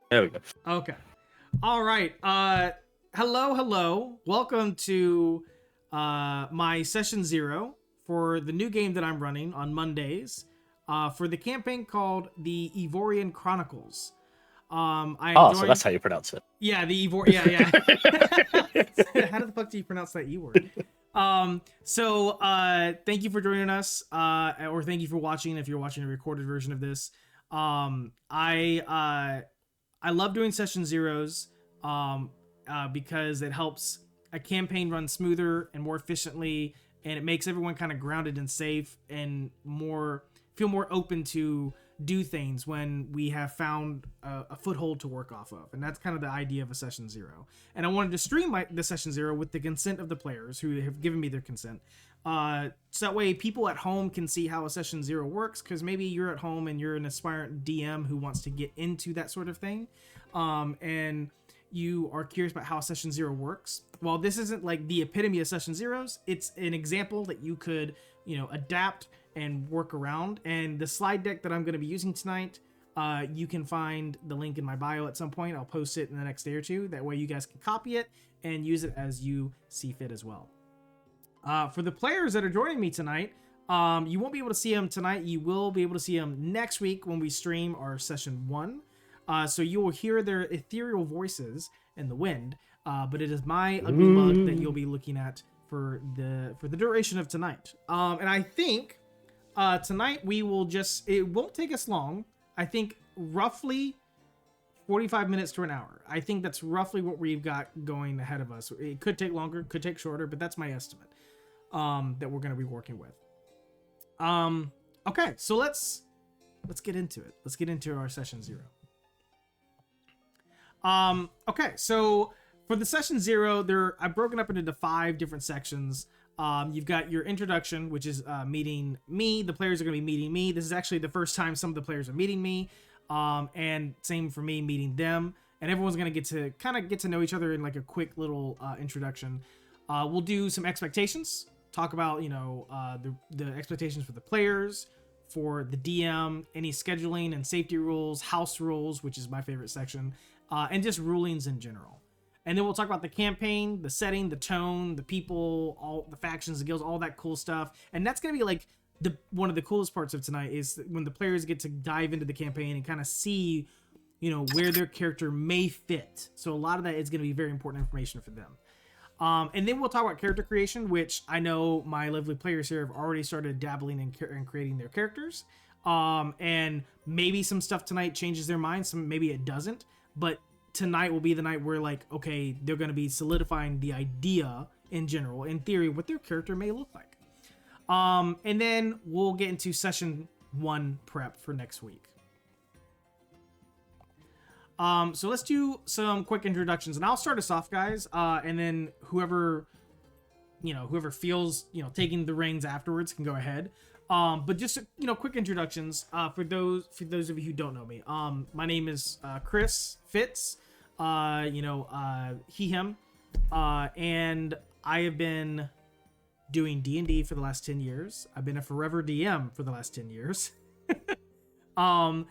There we go. Okay. All right. Hello. Welcome to my session 0 for the new game that I'm running on Mondays for the campaign called the Eveorian Chronicles. So that's how you pronounce it. Yeah, the Eveorian. Yeah. How the fuck do you pronounce that E word? So thank you for joining us, or thank you for watching if you're watching a recorded version of this. I love doing session zeros because it helps a campaign run smoother and more efficiently, and it makes everyone kind of grounded and safe and feel more open to do things when we have found a foothold to work off of. And that's kind of the idea of a session 0. And I wanted to stream the session 0 with the consent of the players who have given me their consent. So that way people at home can see how a session 0 works, because maybe you're at home and you're an aspirant DM who wants to get into that sort of thing. And you are curious about how session 0 works. While this isn't like the epitome of session 0s, it's an example that you could, adapt and work around. And the slide deck that I'm going to be using tonight, you can find the link in my bio at some point. I'll post it in the next day or two. That way you guys can copy it and use it as you see fit as well. For the players that are joining me tonight, you won't be able to see them tonight. You will be able to see them next week when we stream our session 1. So you will hear their ethereal voices in the wind, but it is my ugly mug that you'll be looking at for the duration of tonight. And I think tonight we will it won't take us long. I think roughly 45 minutes to an hour. I think that's roughly what we've got going ahead of us. It could take longer, could take shorter, but that's my estimate that we're going to be working with. Okay, so let's get into it. Let's get into our session 0. Okay, so for the session 0, I've broken up into 5 different sections. You've got your introduction, which is meeting me. The players are going to be meeting me. This is actually the first time some of the players are meeting me, and same for me meeting them. And everyone's going to get to know each other in like a quick little introduction. We'll do some expectations, talk about the expectations for the players, for the DM, any scheduling and safety rules, house rules, which is my favorite section, and just rulings in general. And then we'll talk about the campaign, the setting, the tone, the people, all the factions, the guilds, all that cool stuff. And that's going to be like one of the coolest parts of tonight is when the players get to dive into the campaign and kind of see, where their character may fit. So a lot of that is going to be very important information for them. And then we'll talk about character creation, which I know my lovely players here have already started dabbling in creating their characters. And maybe some stuff tonight changes their minds, maybe it doesn't. But tonight will be the night where, like, okay, they're going to be solidifying the idea in general, in theory, what their character may look like. And then we'll get into session 1 prep for next week. So let's do some quick introductions, and I'll start us off, guys. And then whoever feels, taking the reins afterwards can go ahead. But just, quick introductions, for those of you who don't know me. My name is, Chris Fitz, he, him, and I have been doing D&D for the last 10 years. I've been a forever DM for the last 10 years. So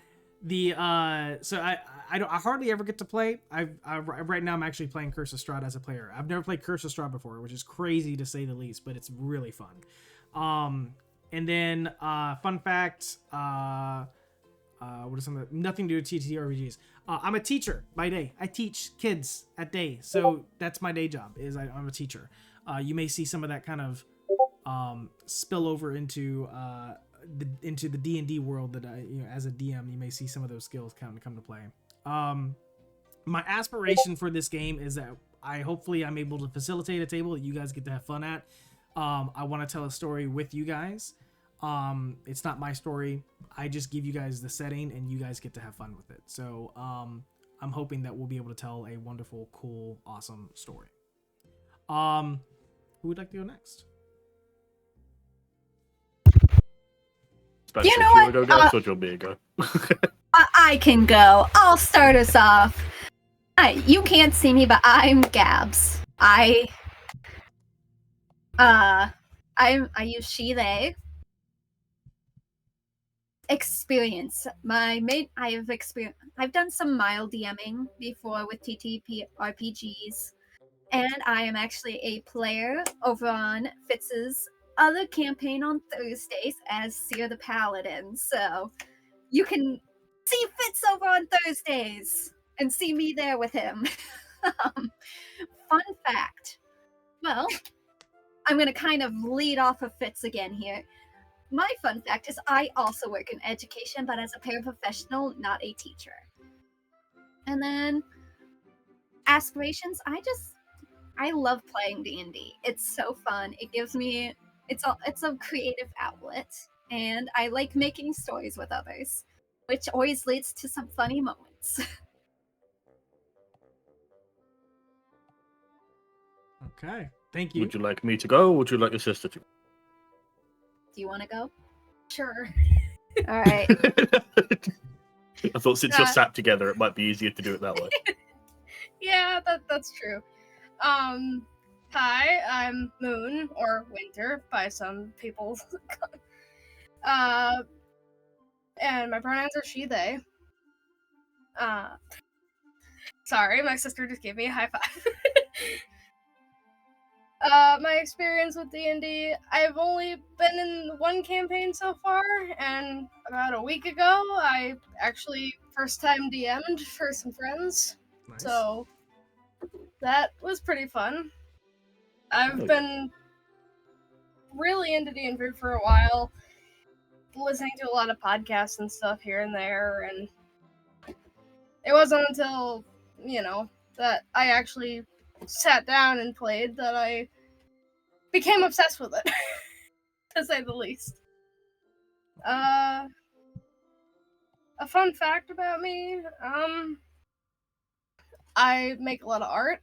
I hardly ever get to play. Right now I'm actually playing Curse of Strahd as a player. I've never played Curse of Strahd before, which is crazy to say the least, but it's really fun. And then fun fact, what is something nothing to do with TTRPGs. I'm a teacher by day. I teach kids at day, so that's my day job. I'm a teacher. You may see some of that kind of spill over into the D&D world that as a DM, you may see some of those skills come to play. My aspiration for this game is that hopefully I'm able to facilitate a table that you guys get to have fun at. I want to tell a story with you guys. It's not my story. I just give you guys the setting and you guys get to have fun with it. So I'm hoping that we'll be able to tell a wonderful, cool, awesome story. Who would like to go next? You know what? Go next, or do you want me to go? I can go. I'll start us off. You can't see me, but I'm Gabs. I use she, they. experience. I've done some mild DMing before with TTP RPGs, and I am actually a player over on Fitz's other campaign on Thursdays as Seer the Paladin. So you can see Fitz over on Thursdays and see me there with him. Fun fact. Well, I'm going to kind of lead off of Fitz again here. My fun fact is I also work in education, but as a paraprofessional, not a teacher. And then aspirations, I love playing D&D. It's so fun. It gives me it's a creative outlet, and I like making stories with others, which always leads to some funny moments. Okay. Thank you. Would you like me to go, or would you like your sister to? Do you want to go? Sure. All right. I thought since you're sat together, it might be easier to do it that way. Yeah, that's true. Hi, I'm Moon, or Winter by some people. And my pronouns are she, they. Sorry, my sister just gave me a high five. My experience with D&D, I've only been in one campaign so far, and about a week ago, I actually first time DM'd for some friends. Nice. So that was pretty fun. I've been really into D&D for a while, listening to a lot of podcasts and stuff here and there, and it wasn't until, that I actually sat down and played that I became obsessed with it, to say the least. A fun fact about me, I make a lot of art.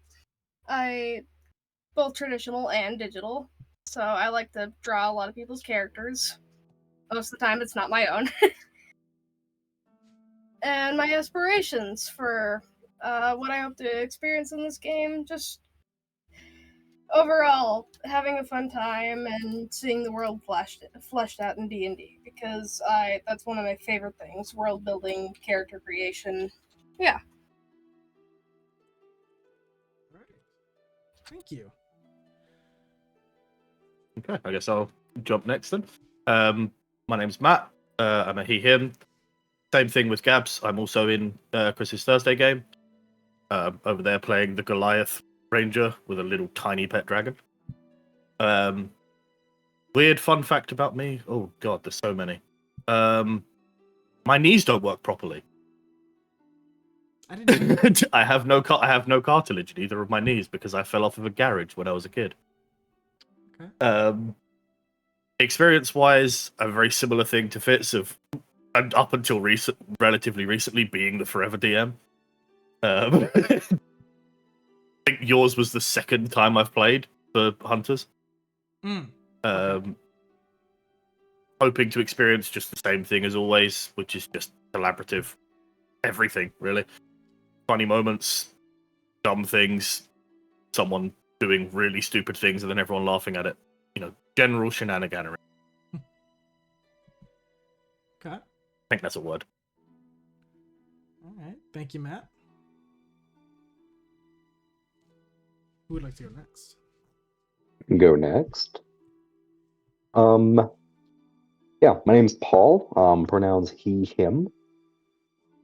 Both traditional and digital. So I like to draw a lot of people's characters. Most of the time it's not my own. And my aspirations for what I hope to experience in this game, just overall having a fun time and seeing the world fleshed out in D&D, because that's one of my favorite things, world building, character creation. Yeah. Right. Thank you. Okay, I guess I'll jump next then. My name's Matt. I'm a he/him. Same thing with Gabs. I'm also in Chris's Thursday game. Over there playing the Goliath Ranger with a little tiny pet dragon. Weird fun fact about me. Oh god, there's so many. My knees don't work properly. I didn't. I have no cartilage in either of my knees because I fell off of a garage when I was a kid. Okay. Experience-wise, a very similar thing to Fitz of, and up until relatively recently, being the forever DM. I think yours was the second time I've played for Hunters. Okay. Hoping to experience just the same thing as always, which is just collaborative. Everything, really. Funny moments, dumb things, someone doing really stupid things and then everyone laughing at it. General shenaniganery. Okay. I think that's a word. All right. Thank you, Matt. Who would like to go next? Go next. Yeah, my name's Paul. Pronouns he, him.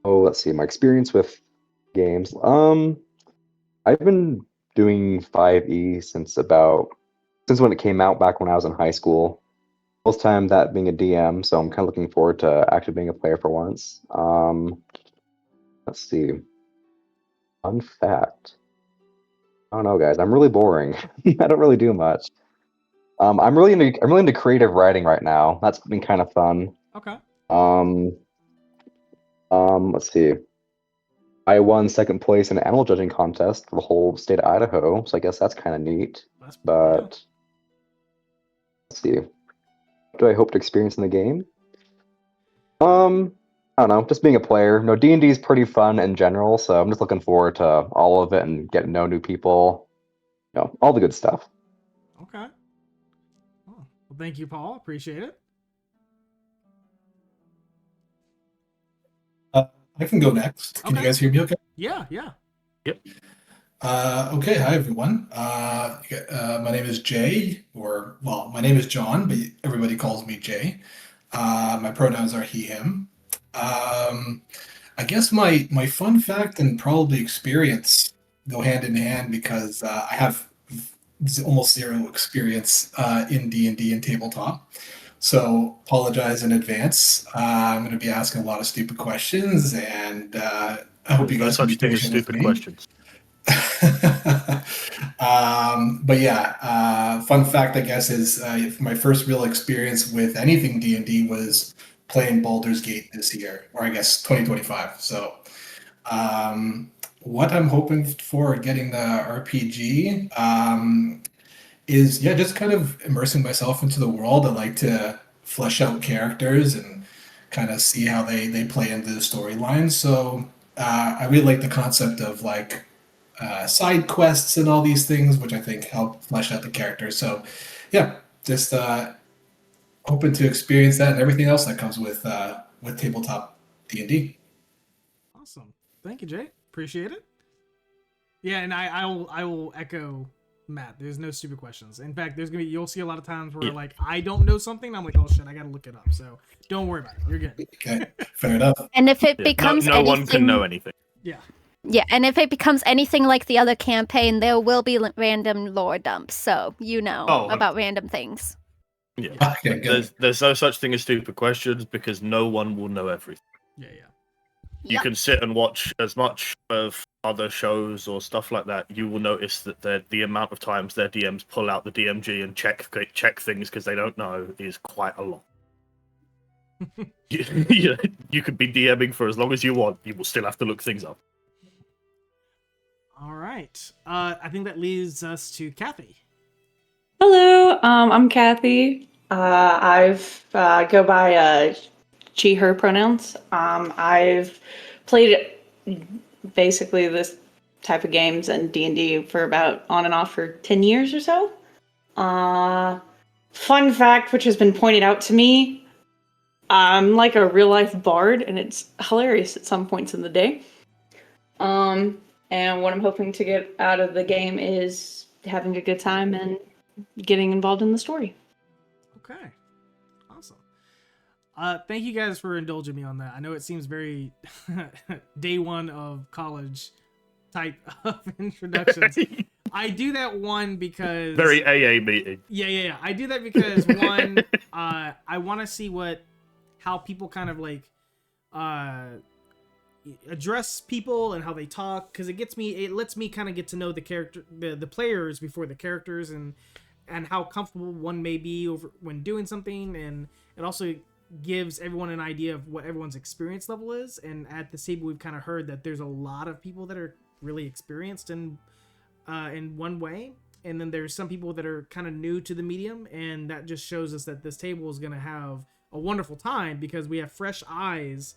Oh, let's see. My experience with games. I've been doing 5e since when it came out back when I was in high school. Most time that being a DM, so I'm kind of looking forward to actually being a player for once. Let's see. Fun fact. I don't know, guys. I'm really boring. I don't really do much. I'm really into creative writing right now. That's been kind of fun. Okay. Let's see. I won second place in an animal judging contest for the whole state of Idaho, so I guess that's kind of neat. But let's see. What do I hope to experience in the game? I don't know, just being a player. No, D&D is pretty fun in general, so I'm just looking forward to all of it and getting to know new people. All the good stuff. Okay. Oh, well, thank you, Paul. Appreciate it. I can go next. Can you Okay. guys hear me okay? Yeah, yeah. Okay, hi everyone. My name is Jay, my name is John, but everybody calls me Jay. My pronouns are he, him. I guess my fun fact and probably experience go hand in hand because I have almost zero experience in D&D and tabletop. So apologize in advance. I'm going to be asking a lot of stupid questions, and I hope you No guys can be such thing as patient with stupid me. questions. But yeah, fun fact I guess is my first real experience with anything D&D was playing Baldur's Gate this year, or I guess 2025. So what I'm hoping for getting the RPG is just kind of immersing myself into the world. I like to flesh out characters and kind of see how they play into the storyline. So I really like the concept of like side quests and all these things, which I think help flesh out the characters. So yeah, just hoping to experience that and everything else that comes with tabletop D&D. Awesome. Thank you, Jay. Appreciate it. Yeah, and I will echo Matt. There's no stupid questions. In fact, you'll see a lot of times where like I don't know something, and I'm like, oh shit, I gotta look it up. So don't worry about it. You're good. Okay, fair enough. And if it Yeah, becomes no one can know anything. Yeah. Yeah, and if it becomes anything like the other campaign, there will be random lore dumps, so you know Oh, about random things. Yeah. Okay, good. There's no such thing as stupid questions because no one will know everything. Yeah. You can sit and watch as much of other shows or stuff like that. You will notice that the amount of times their DMs pull out the DMG and check things because they don't know is quite a lot. You could be DMing for as long as you want. You will still have to look things up. All right. I think that leads us to Kathy. Hello, I'm Kathy. I've go by she, her pronouns. I've played basically this type of games and D&D for about on and off for 10 years or so. Fun fact, which has been pointed out to me, I'm like a real life bard, and it's hilarious at some points in the day. And what I'm hoping to get out of the game is having a good time and getting involved in the story. Okay. Awesome. Thank you guys for indulging me on that. I know it seems very day one of college type of introductions. I do that one because Very AA meeting. Yeah. I do that because one, I want to see how people kind of like address people and how they talk, because it lets me kind of get to know the character, the players before the characters, and how comfortable one may be over when doing something, and it also gives everyone an idea of what everyone's experience level is. And at the table, we've kind of heard that there's a lot of people that are really experienced in one way, and then there's some people that are kind of new to the medium, and that just shows us that this table is going to have a wonderful time because we have fresh eyes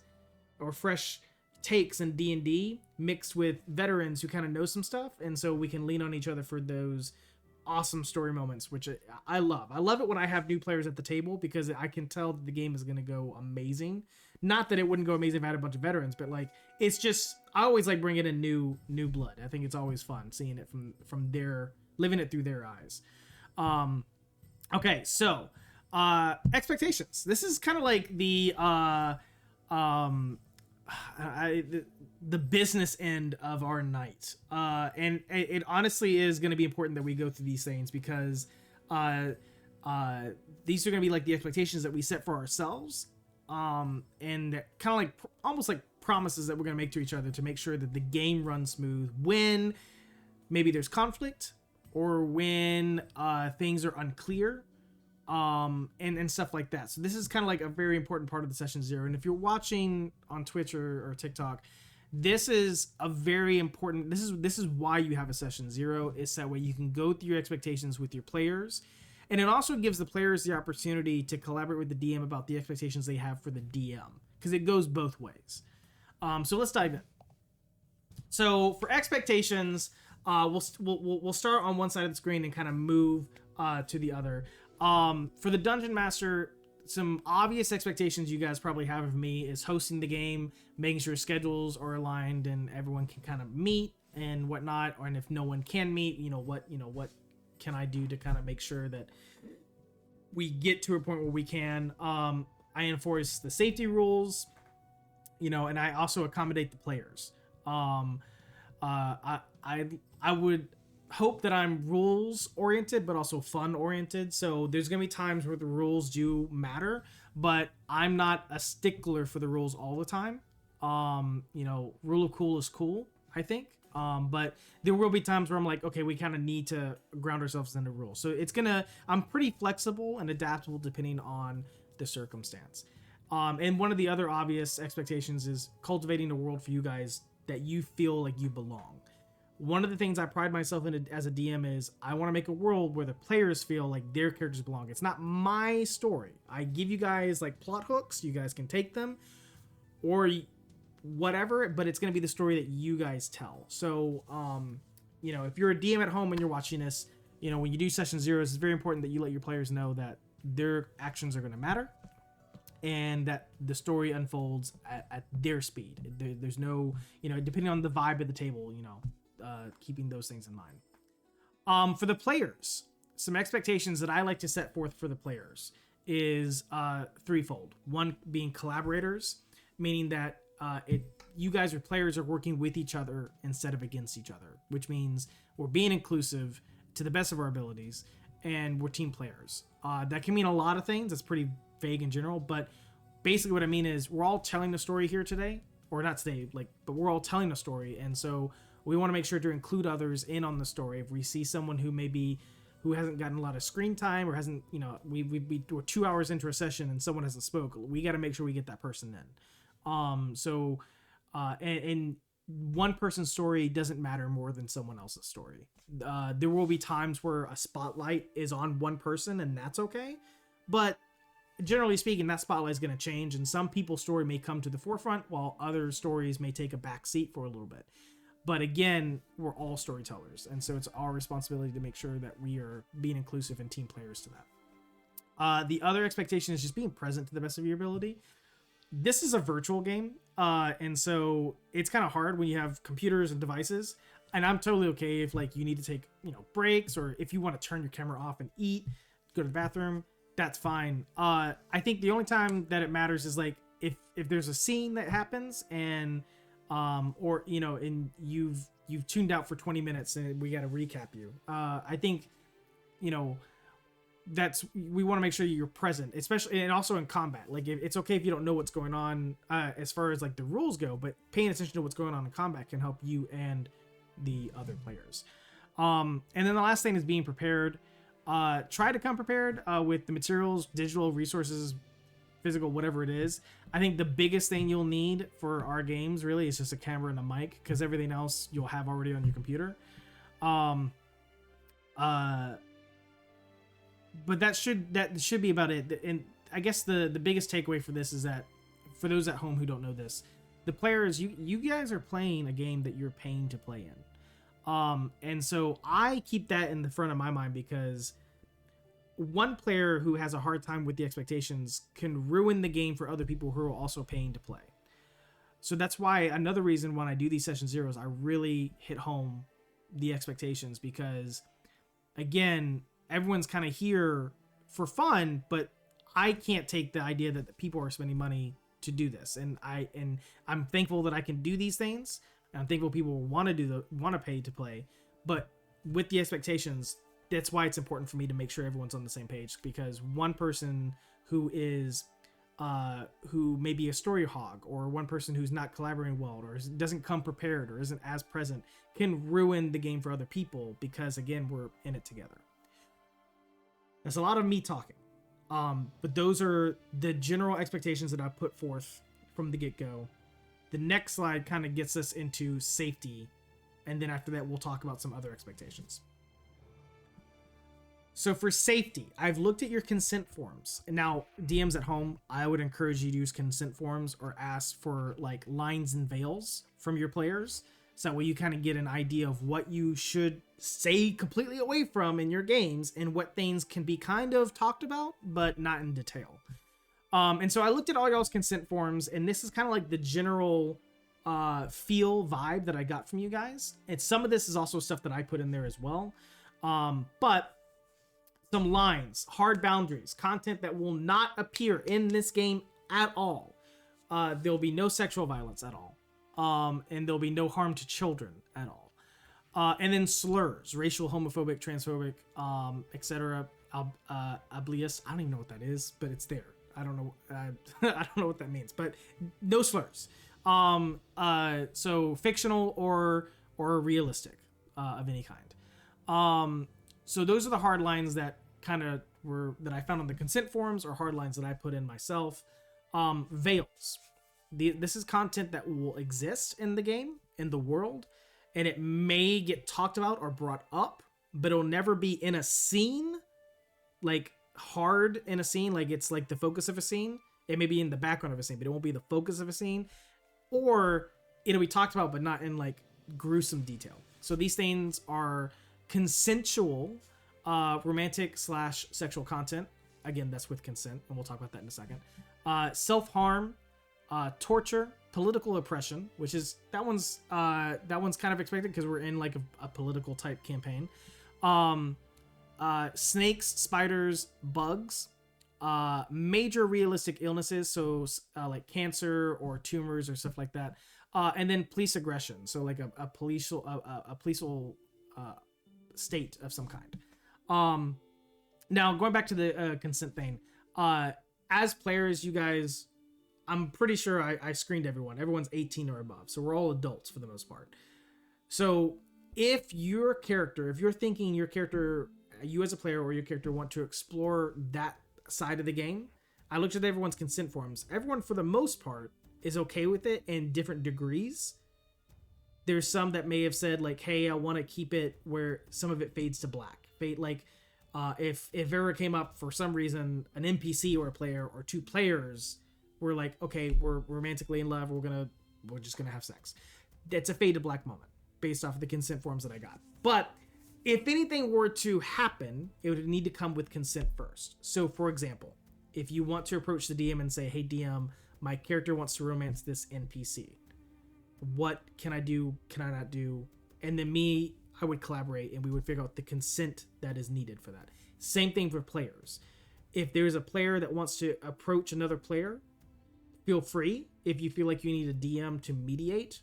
or fresh takes in D&D mixed with veterans who kind of know some stuff, and so we can lean on each other for those awesome story moments, which I love. I love it when I have new players at the table because I can tell that the game is going to go amazing. Not that it wouldn't go amazing if I had a bunch of veterans, but like it's just, I always like bringing in new blood. I think it's always fun seeing it from their, living it through their eyes. Okay, so expectations. This is kind of like the business end of our night, and it honestly is going to be important that we go through these things because these are going to be like the expectations that we set for ourselves, and kind of like almost like promises that we're going to make to each other to make sure that the game runs smooth when maybe there's conflict or when things are unclear, and stuff like that. So this is kind of like a very important part of the session zero. And if you're watching on Twitch or TikTok, this is a very important, this is why you have a session zero, is that way you can go through your expectations with your players. And it also gives the players the opportunity to collaborate with the DM about the expectations they have for the DM, because it goes both ways. So let's dive in. So for expectations, we'll start on one side of the screen and kind of move to the other. For the Dungeon Master some obvious expectations you guys probably have of me is hosting the game, making sure schedules are aligned and everyone can kind of meet and whatnot. And if no one can meet, what can I do to kind of make sure that we get to a point where we can. I enforce the safety rules, and I also accommodate the players. I would hope that I'm rules oriented, but also fun oriented. So there's gonna be times where the rules do matter, but I'm not a stickler for the rules all the time. Rule of cool is cool, I think. But there will be times where I'm like, okay, we kind of need to ground ourselves in the rules. So I'm pretty flexible and adaptable depending on the circumstance. And one of the other obvious expectations is cultivating a world for you guys that you feel like you belong. One of the things I pride myself in as a DM is I want to make a world where the players feel like their characters belong. It's not my story. I give you guys like plot hooks. You guys can take them or whatever, but it's going to be the story that you guys tell. So, if you're a DM at home and you're watching this, when you do session zeros, it's very important that you let your players know that their actions are going to matter and that the story unfolds at their speed. There's no, depending on the vibe of the table, keeping those things in mind. For the players, some expectations that I like to set forth for the players is threefold. One being collaborators, meaning that you guys or players are working with each other instead of against each other, which means we're being inclusive to the best of our abilities and we're team players. That can mean a lot of things. It's pretty vague in general, but basically what I mean is we're all telling the story here today, or not today, but we're all telling a story, and so we want to make sure to include others in on the story. If we see someone who hasn't gotten a lot of screen time or hasn't, we're 2 hours into a session and someone hasn't spoke, we got to make sure we get that person in. And one person's story doesn't matter more than someone else's story. There will be times where a spotlight is on one person and that's okay. But generally speaking, that spotlight is going to change and some people's story may come to the forefront while other stories may take a back seat for a little bit. But again, we're all storytellers. And so it's our responsibility to make sure that we are being inclusive and team players to that. The other expectation is just being present to the best of your ability. This is a virtual game, and so it's kind of hard when you have computers and devices, and I'm totally okay if you need to take breaks, or if you want to turn your camera off and eat, go to the bathroom, that's fine. I think the only time that it matters is if there's a scene that happens and and you've tuned out for 20 minutes and we got to recap you. I think we want to make sure you're present, especially and also in combat. It's okay if you don't know what's going on as far as the rules go, but paying attention to what's going on in combat can help you and the other players. And then the last thing is being prepared. Try to come prepared with the materials, digital resources, physical, whatever it is. I think the biggest thing you'll need for our games really is just a camera and a mic, because everything else you'll have already on your computer. But that should be about it. And I guess the biggest takeaway for this is that for those at home who don't know this, the players, you guys are playing a game that you're paying to play in. And so I keep that in the front of my mind, because one player who has a hard time with the expectations can ruin the game for other people who are also paying to play. So that's why another reason when I do these session zeros, I really hit home the expectations, because again, everyone's kind of here for fun, but I can't take the idea that the people are spending money to do this. And I'm thankful that I can do these things. And I'm thankful people want to pay to play, but with the expectations, that's why it's important for me to make sure everyone's on the same page, because one person who may be a story hog, or one person who's not collaborating well, or doesn't come prepared, or isn't as present, can ruin the game for other people, because again, we're in it together. That's a lot of me talking, but those are the general expectations that I put forth from the get-go. The next slide kind of gets us into safety, and then after that we'll talk about some other expectations. So for safety, I've looked at your consent forms. And now, DMs at home, I would encourage you to use consent forms or ask for lines and veils from your players. So that way you kind of get an idea of what you should stay completely away from in your games and what things can be kind of talked about, but not in detail. And so I looked at all y'all's consent forms, and this is kind of like the general feel vibe that I got from you guys. And some of this is also stuff that I put in there as well. But some lines, hard boundaries, content that will not appear in this game at all. There'll be no sexual violence at all. And there'll be no harm to children at all. And then slurs, racial, homophobic, transphobic, etc. Oblivious. I don't even know what that is, but it's there. I don't know. I don't know what that means, but no slurs. So fictional or realistic of any kind. So those are the hard lines that kind of that I found on the consent forums, or hard lines that I put in myself. Veils. This is content that will exist in the game, in the world, and it may get talked about or brought up, but it'll never be in a scene, like hard in a scene, like it's like the focus of a scene. It may be in the background of a scene, but it won't be the focus of a scene, or it'll be talked about, but not in like gruesome detail. So these things are consensual, romantic / sexual content. Again, that's with consent, and we'll talk about that in a second. Self-harm, torture, political oppression, which is that one's kind of expected because we're in like a political type campaign. Snakes, spiders, bugs, major realistic illnesses, so like cancer or tumors or stuff like that, and then police aggression, so like a policeful state of some kind. Now going back to the consent thing, as players, you guys, I'm pretty sure I screened everyone. Everyone's 18 or above, so we're all adults for the most part. So if you're thinking your character, you as a player or your character want to explore that side of the game, I looked at everyone's consent forms. Everyone, for the most part, is okay with it in different degrees. There's some that may have said like, hey, I want to keep it where some of it fades to black. If ever came up for some reason, an NPC or a player or two players were like, okay, we're romantically in love, we're just gonna have sex. That's a fade to black moment based off of the consent forms that I got. But if anything were to happen, it would need to come with consent first. So for example, if you want to approach the DM and say, hey DM, my character wants to romance this NPC. What can I do? Can I not do? And then I would collaborate and we would figure out the consent that is needed for that. Same thing for players. If there's a player that wants to approach another player, feel free. If you feel like you need a DM to mediate,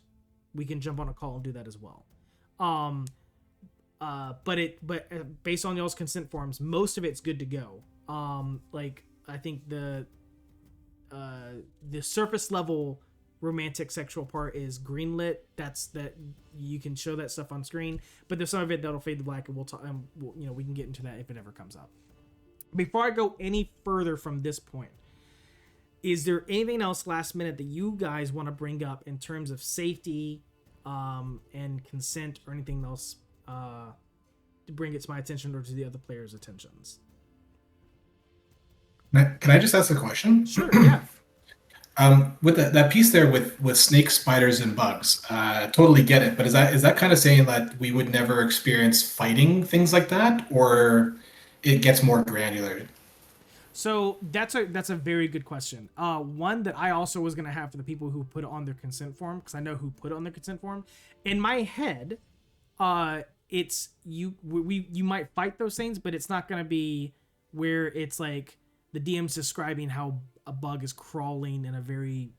we can jump on a call and do that as well. But based on y'all's consent forms, most of it's good to go. Like I think the surface level romantic sexual part is greenlit. That you can show that stuff on screen, but there's some of it that'll fade to black, and we'll talk. We can get into that if it ever comes up. Before I go any further from this point, is there anything else last minute that you guys want to bring up in terms of safety, and consent, or anything else to bring it to my attention or to the other players' attentions? Can I just ask a question? Sure. Yeah. With that piece there with snakes, spiders, and bugs, totally get it. But is that kind of saying that we would never experience fighting things like that, or it gets more granular? So that's a very good question. One that I also was gonna have for the people who put it on their consent form, because I know who put it on their consent form. In my head, it's you might fight those things, but it's not gonna be where it's like the DM's describing how a bug is crawling in a very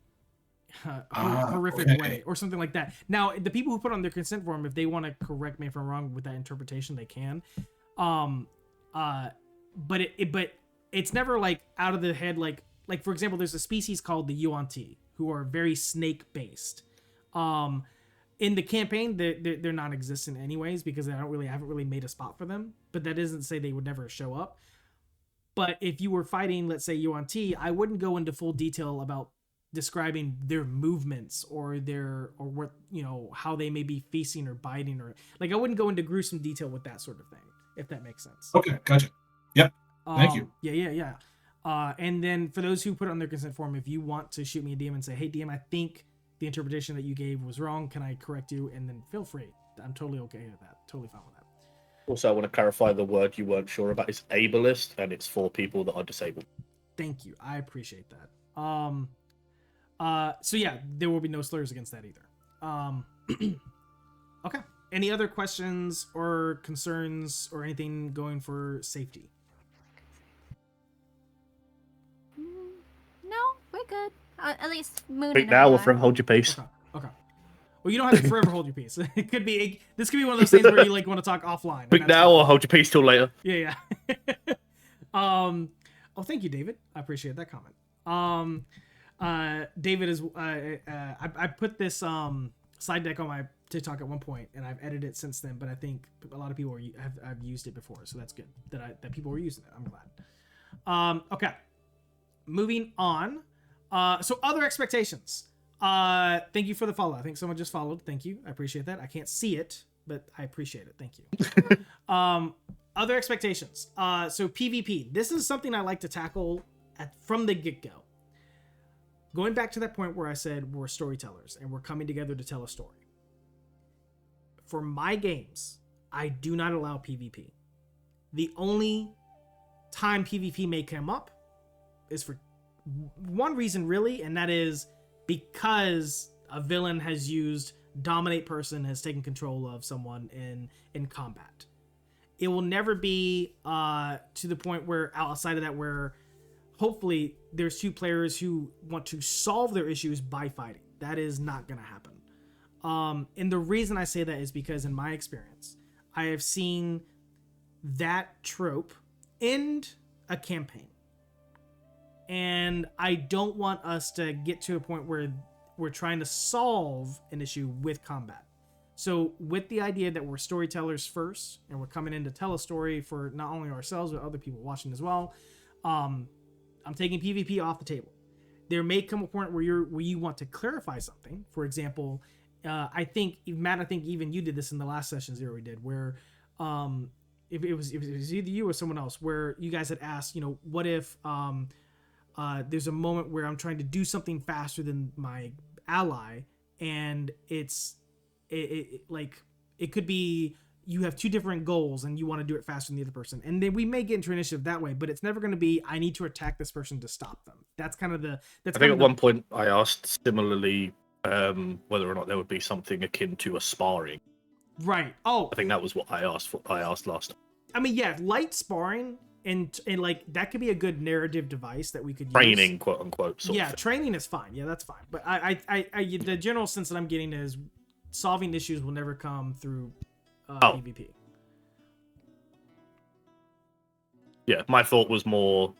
horrific way or something like that. Now, the people who put on their consent form, if they want to correct me if I'm wrong with that interpretation, they can. But it's never like out of the head. Like for example, there's a species called the Yuan-Ti who are very snake based. In the campaign, they're non-existent anyways because I haven't really made a spot for them. But that doesn't say they would never show up. But if you were fighting, let's say Yuan-Ti, I wouldn't go into full detail about describing their movements or what, how they may be feasting or biting, or like I wouldn't go into gruesome detail with that sort of thing, if that makes sense. Okay, gotcha. Yep. Thank you. Yeah. And then for those who put it on their consent form, if you want to shoot me a DM and say, hey DM, I think the interpretation that you gave was wrong, can I correct you? And then feel free. I'm totally okay with that. Totally fine with that. Also, I want to clarify the word you weren't sure about is ableist, and it's for people that are disabled. Thank you. I appreciate that. So yeah, there will be no slurs against that either. Okay. Any other questions or concerns or anything going for safety? No, we're good. At least Moon Speak and now I or are. from hold your peace. Okay. Well, you don't have to forever hold your peace. This could be one of those things where you like want to talk offline. and Speak that's now fine. or hold your peace till later. Yeah. Oh, thank you, David. I appreciate that comment. David is I put this slide deck on my TikTok at one point, and I've edited it since then. But I think a lot of people have used it before, so that's good that people were using it. I'm glad. Okay, moving on. So other expectations. Thank you for the follow. I think someone just followed. Thank you. I appreciate that. I can't see it, but I appreciate it. Thank you. Other expectations. So PvP. This is something I like to tackle from the get-go. Going back to that point where I said we're storytellers and we're coming together to tell a story. For my games, I do not allow PvP. The only time PvP may come up is for one reason, really, and that is because a villain has used dominate person, has taken control of someone in combat. It will never be to the point where outside of that where hopefully there's two players who want to solve their issues by fighting. That is not going to happen. And the reason I say that is because in my experience, I have seen that trope end a campaign. And I don't want us to get to a point where we're trying to solve an issue with combat. So with the idea that we're storytellers first, and we're coming in to tell a story for not only ourselves, but other people watching as well, I'm taking PvP off the table. There may come a point where you want to clarify something. For example, I think even you did this in the last session Zero we did, where if it was either you or someone else, where you guys had asked, what if there's a moment where I'm trying to do something faster than my ally, and it could be you have two different goals and you want to do it faster than the other person, and then we may get into initiative that way, but it's never going to be I need to attack this person to stop them. That's kind of the I think at one point I asked similarly whether or not there would be something akin to a sparring. Right. Oh, I think that was what I asked last time. I mean, yeah, light sparring and like that could be a good narrative device that we could training, use. quote unquote. Yeah, training is fine. Yeah, that's fine. But I the general sense that I'm getting is solving issues will never come through PvP. Yeah, my thought was more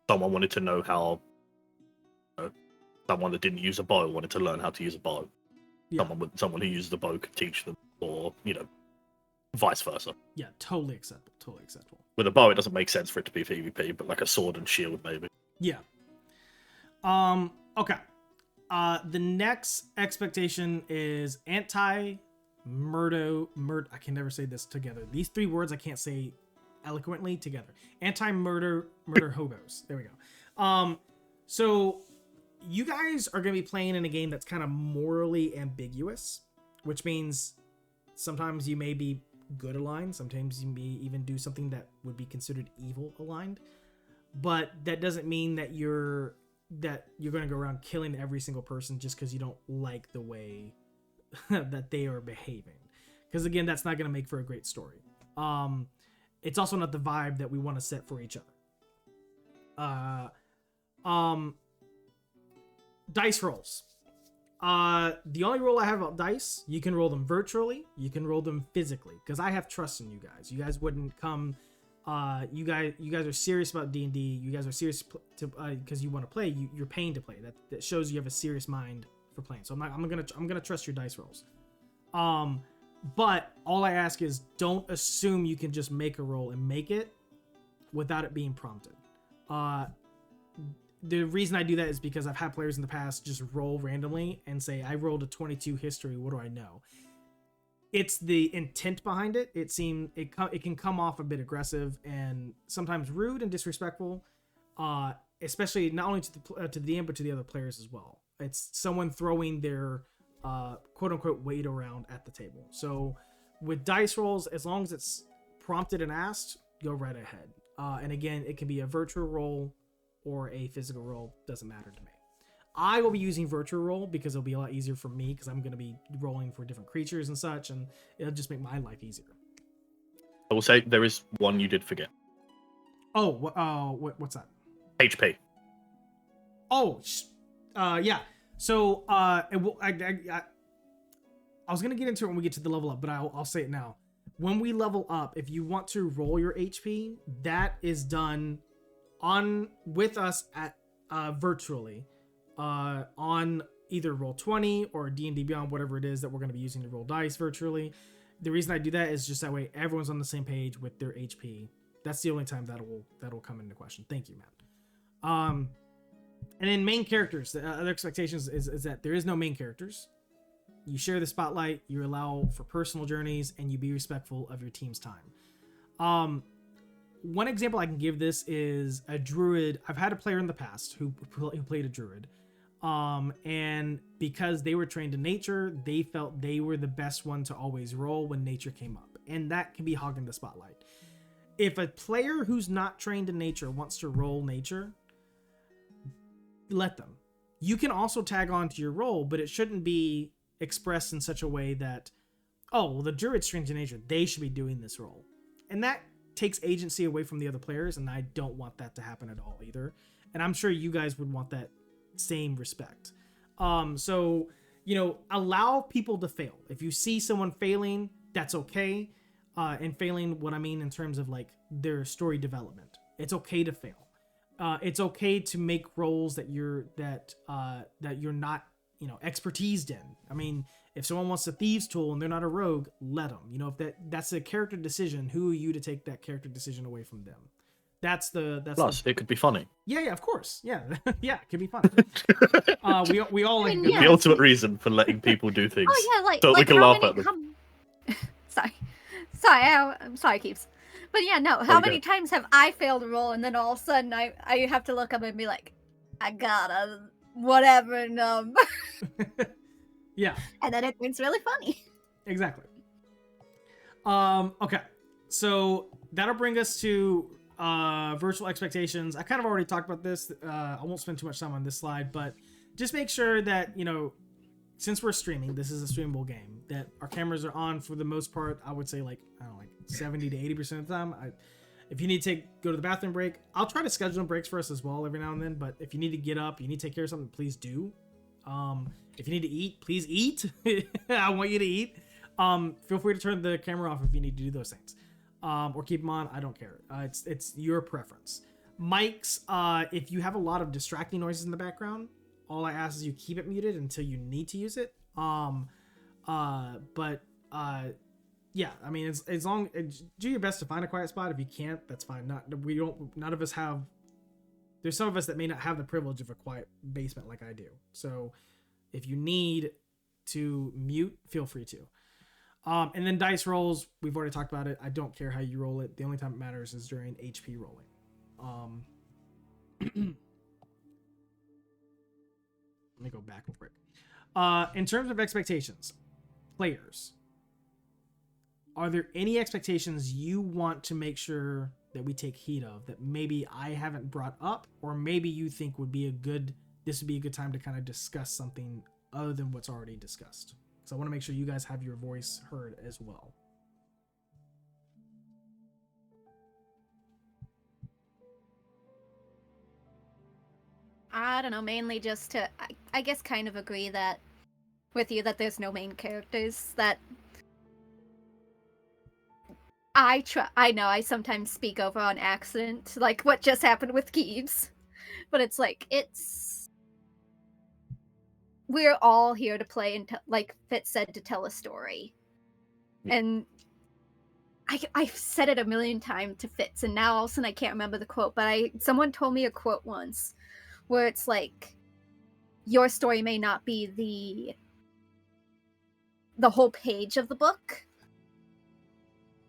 someone wanted to know how. Someone that didn't use a bow wanted to learn how to use a bow. Yeah. Someone who uses a bow could teach them, or vice versa. Yeah, totally acceptable. Totally acceptable. With a bow, it doesn't make sense for it to be PvP, but like a sword and shield, maybe. Yeah. Okay. The next expectation is anti-murder. I can never say this together. These three words I can't say eloquently together. Anti-murder hobos. There we go. So you guys are going to be playing in a game that's kind of morally ambiguous, which means sometimes you may be good aligned, sometimes you may even do something that would be considered evil aligned, but that doesn't mean that you're going to go around killing every single person just because you don't like the way that they are behaving, because again, that's not going to make for a great story. It's also not the vibe that we want to set for each other. Dice rolls. The only rule I have about dice, you can roll them virtually, you can roll them physically, because I have trust in you guys. You guys wouldn't come. You guys are serious about D&D. You guys are serious because you want to play. You're paying to play. That shows you have a serious mind for playing. So I'm gonna trust your dice rolls. But all I ask is don't assume you can just make a roll and make it without it being prompted. The reason I do that is because I've had players in the past just roll randomly and say, I rolled a 22 history, what do I know? It's the intent behind it. It can come off a bit aggressive and sometimes rude and disrespectful, especially not only to the DM, but to the other players as well. It's someone throwing their quote unquote weight around at the table. So with dice rolls, as long as it's prompted and asked, go right ahead. And again, it can be a virtual roll or a physical roll, doesn't matter to me. I will be using virtual roll because it'll be a lot easier for me because I'm going to be rolling for different creatures and such, and it'll just make my life easier. I will say there is one you did forget. Oh, what's that? HP. Oh, yeah. So, I was going to get into it when we get to the level up, but I'll say it now. When we level up, if you want to roll your HP, that is done with us at virtually. On either Roll20 or D&D Beyond, whatever it is that we're going to be using to roll dice virtually. The reason I do that is just that way everyone's on the same page with their HP. That's the only time that'll come into question. Thank you, Matt. And then main characters, the other expectations is that there is no main characters. You share the spotlight, you allow for personal journeys, and you be respectful of your team's time. One example I can give this is a druid. I've had a player in the past who played a druid. And because they were trained in nature, they felt they were the best one to always roll when nature came up. And that can be hogging the spotlight. If a player who's not trained in nature wants to roll nature, let them. You can also tag on to your roll, but it shouldn't be expressed in such a way that, oh, well, the druid's trained in nature, they should be doing this roll. And that takes agency away from the other players, and I don't want that to happen at all either. And I'm sure you guys would want that same respect. So, allow people to fail. If you see someone failing, that's okay. And failing, what I mean in terms of like their story development, it's okay to fail. It's okay to make roles that you're not, expertised in. I mean, if someone wants a thieves tool and they're not a rogue, let them. If that's a character decision, who are you to take that character decision away from them? That's Plus, it could be funny. Yeah, of course. Yeah, yeah, it could be fun. We all like Yeah. The ultimate reason for letting people do things. Oh yeah, so we can how laugh many, at them. I'm sorry, Keeps. But yeah, no. How many times have I failed a roll and then all of a sudden I have to look up and be like, I got a whatever number. Yeah. And then it's really funny. Exactly. Okay. So that'll bring us to virtual expectations. I kind of already talked about this. I won't spend too much time on this slide, but just make sure that, since we're streaming, this is a streamable game, that our cameras are on for the most part. I would say like 70 to 80% of the time. If you need to go to the bathroom break, I'll try to schedule breaks for us as well every now and then. But if you need to get up, you need to take care of something, please do. If you need to eat, please eat. I want you to eat. Feel free to turn the camera off if you need to do those things. Or keep them on. I don't care. It's your preference. Mics, if you have a lot of distracting noises in the background, all I ask is you keep it muted until you need to use it. Yeah, I mean, as long do your best to find a quiet spot. If you can't, that's fine. None of us have. There's some of us that may not have the privilege of a quiet basement like I do. So, if you need to mute, feel free to. And then dice rolls, we've already talked about it. I don't care how you roll it. The only time it matters is during HP rolling. Let me go back real quick. In terms of expectations, players, are there any expectations you want to make sure that we take heed of that maybe I haven't brought up, or maybe you think this would be a good time to kind of discuss something other than what's already discussed? So I want to make sure you guys have your voice heard as well. I don't know, mainly just to, I guess, kind of agree that with you that there's no main characters. That I know I sometimes speak over on accident, like what just happened with Keebs, but it's like we're all here to play and like Fitz said, to tell a story. And I've said it a million times to Fitz, and now all of a sudden I can't remember the quote, but someone told me a quote once where it's like, your story may not be the whole page of the book,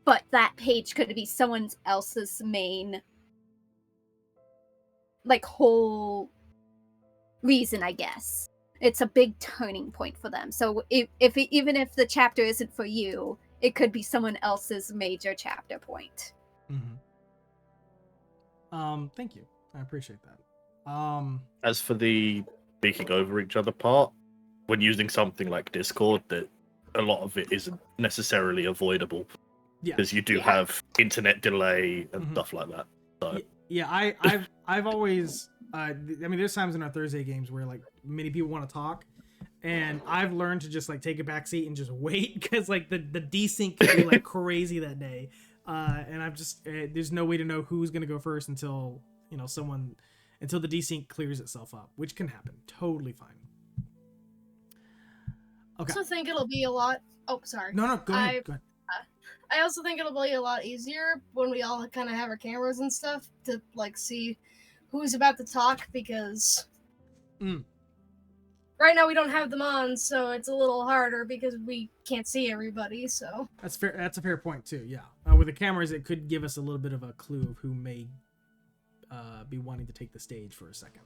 but that page could be someone else's main, like, whole reason, I guess. It's a big turning point for them. So even if the chapter isn't for you, it could be someone else's major chapter point. Mm-hmm. Thank you. I appreciate that. As for the speaking over each other part, when using something like Discord, that a lot of it isn't necessarily avoidable. Yeah. Because you do have internet delay and Mhm. stuff like that. So Yeah, I've always I mean, there's times in our Thursday games where like many people want to talk, and I've learned to just like take a back seat and just wait because like the desync can be like crazy that day, and I've just there's no way to know who's gonna go first until until the desync clears itself up, which can happen. Totally fine. Okay. I also think it'll be a lot. Oh, sorry. No, go ahead. Go ahead. I also think it'll be a lot easier when we all kind of have our cameras and stuff to like see who's about to talk because right now we don't have them on, so it's a little harder because we can't see everybody. So That's fair. That's a fair point too. Yeah, with the cameras, it could give us a little bit of a clue of who may be wanting to take the stage for a second.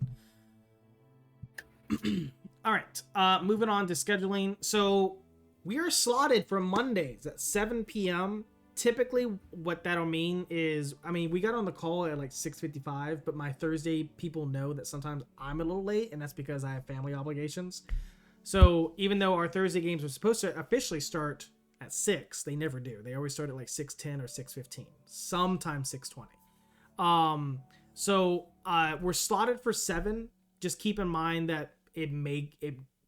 All right, moving on to scheduling. So we are slotted for Mondays at 7 p.m. Typically, what that'll mean is, I mean, we got on the call at like 6:55, but my Thursday people know that sometimes I'm a little late, and that's because I have family obligations. So even though our Thursday games are supposed to officially start at 6, they never do. They always start at like 6:10 or 6:15, sometimes 6:20. So we're slotted for 7. Just keep in mind that it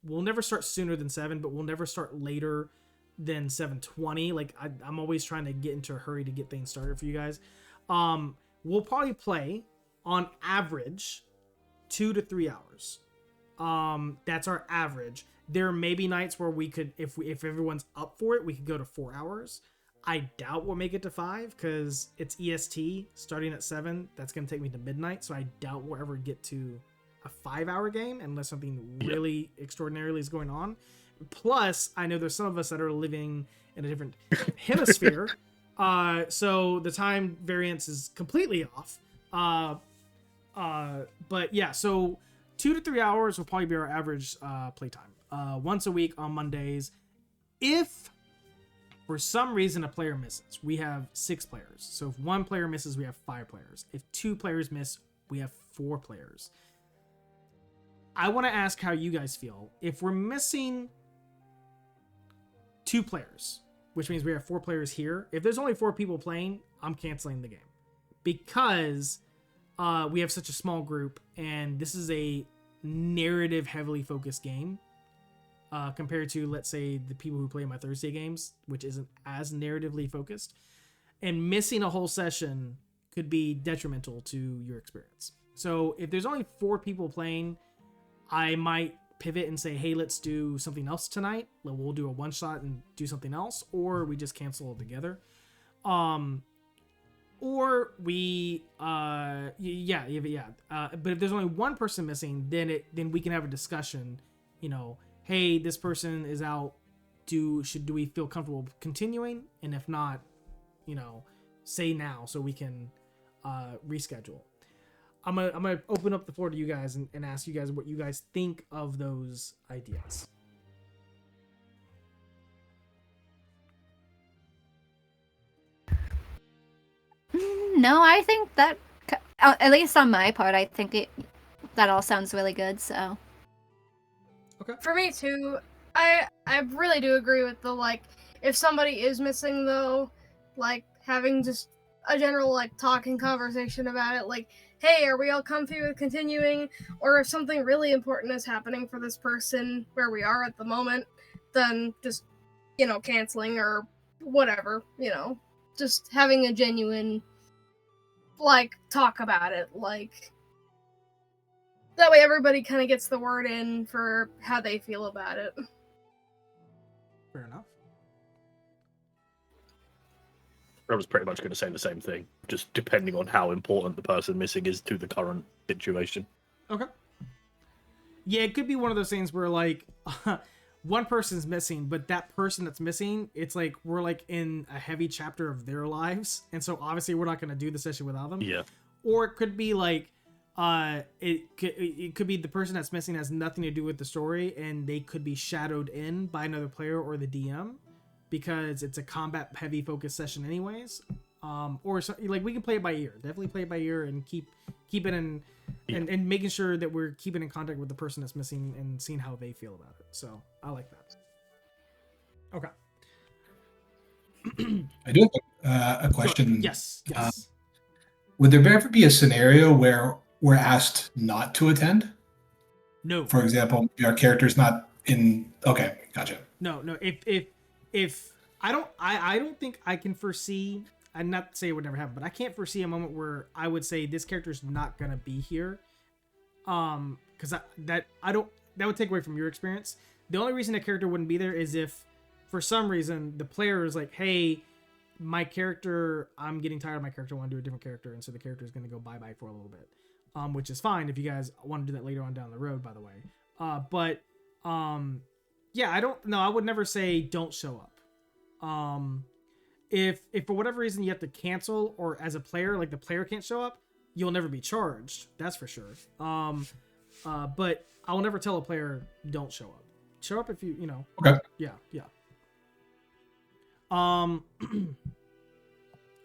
will never start sooner than 7, but we'll never start later than 7:20. Like I'm always trying to get into a hurry to get things started for you guys. We'll probably play on average 2 to 3 hours. That's our average. There may be nights where we could, if everyone's up for it, we could go to 4 hours. I doubt we'll make it to 5 because it's EST starting at 7. That's going to take me to midnight. So I doubt we'll ever get to a 5-hour game unless something really extraordinarily is going on. Plus, I know there's some of us that are living in a different hemisphere. So the time variance is completely off. But yeah, so 2 to 3 hours will probably be our average playtime. Once a week on Mondays. If for some reason a player misses, we have 6 players. So if one player misses, we have 5 players. If 2 players miss, we have 4 players. I want to ask how you guys feel. If we're missing 2 players, which means we have 4 players here. If there's only 4 people playing, I'm canceling the game. Because we have such a small group, and this is a narrative heavily focused game. Compared to, let's say, the people who play my Thursday games, which isn't as narratively focused. And missing a whole session could be detrimental to your experience. So if there's only 4 people playing, I might pivot and say, hey, let's do something else tonight. We'll do a one-shot and do something else, or we just cancel altogether. Or we, but if there's only one person missing, then we can have a discussion, hey, this person is out. Do we feel comfortable continuing? And if not, say now so we can reschedule. I'm gonna open up the floor to you guys and ask you guys what you guys think of those ideas. No, I think that, at least on my part, I think that all sounds really good. So. Okay. For me too, I really do agree with the if somebody is missing though, having just a general talking conversation about it, hey, are we all comfy with continuing? Or if something really important is happening for this person where we are at the moment, then just canceling or whatever, just having a genuine talk about it, that way everybody kind of gets the word in for how they feel about it. Fair enough. I was pretty much going to say the same thing, just depending on how important the person missing is to the current situation. Okay. Yeah, it could be one of those things where one person's missing, but that person that's missing, it's we're in a heavy chapter of their lives, and so obviously we're not going to do the session without them. Yeah. Or it could be it could be the person that's missing has nothing to do with the story, and they could be shadowed in by another player or the DM because it's a combat heavy focus session anyways. or so, like we can play it by ear. Definitely play it by ear and keep it in, and making sure that we're keeping in contact with the person that's missing and seeing how they feel about it. So I like that. Okay. I do have a question. Yes. Would there ever be a scenario where we're asked not to attend? No. For example, our character's not in. Okay, gotcha. No. If I don't think I can foresee. I'd not say it would never happen, but I can't foresee a moment where I would say this character's not gonna be here. Because that would take away from your experience. The only reason a character wouldn't be there is if, for some reason, the player is like, "Hey, my character, I'm getting tired of my character. I want to do a different character," and so the character is gonna go bye-bye for a little bit. Which is fine if you guys want to do that later on down the road, by the way. Yeah, I would never say don't show up. If for whatever reason you have to cancel, or as a player, like the player can't show up, you'll never be charged. That's for sure. But I will never tell a player don't show up. Show up if you know. Okay. Yeah.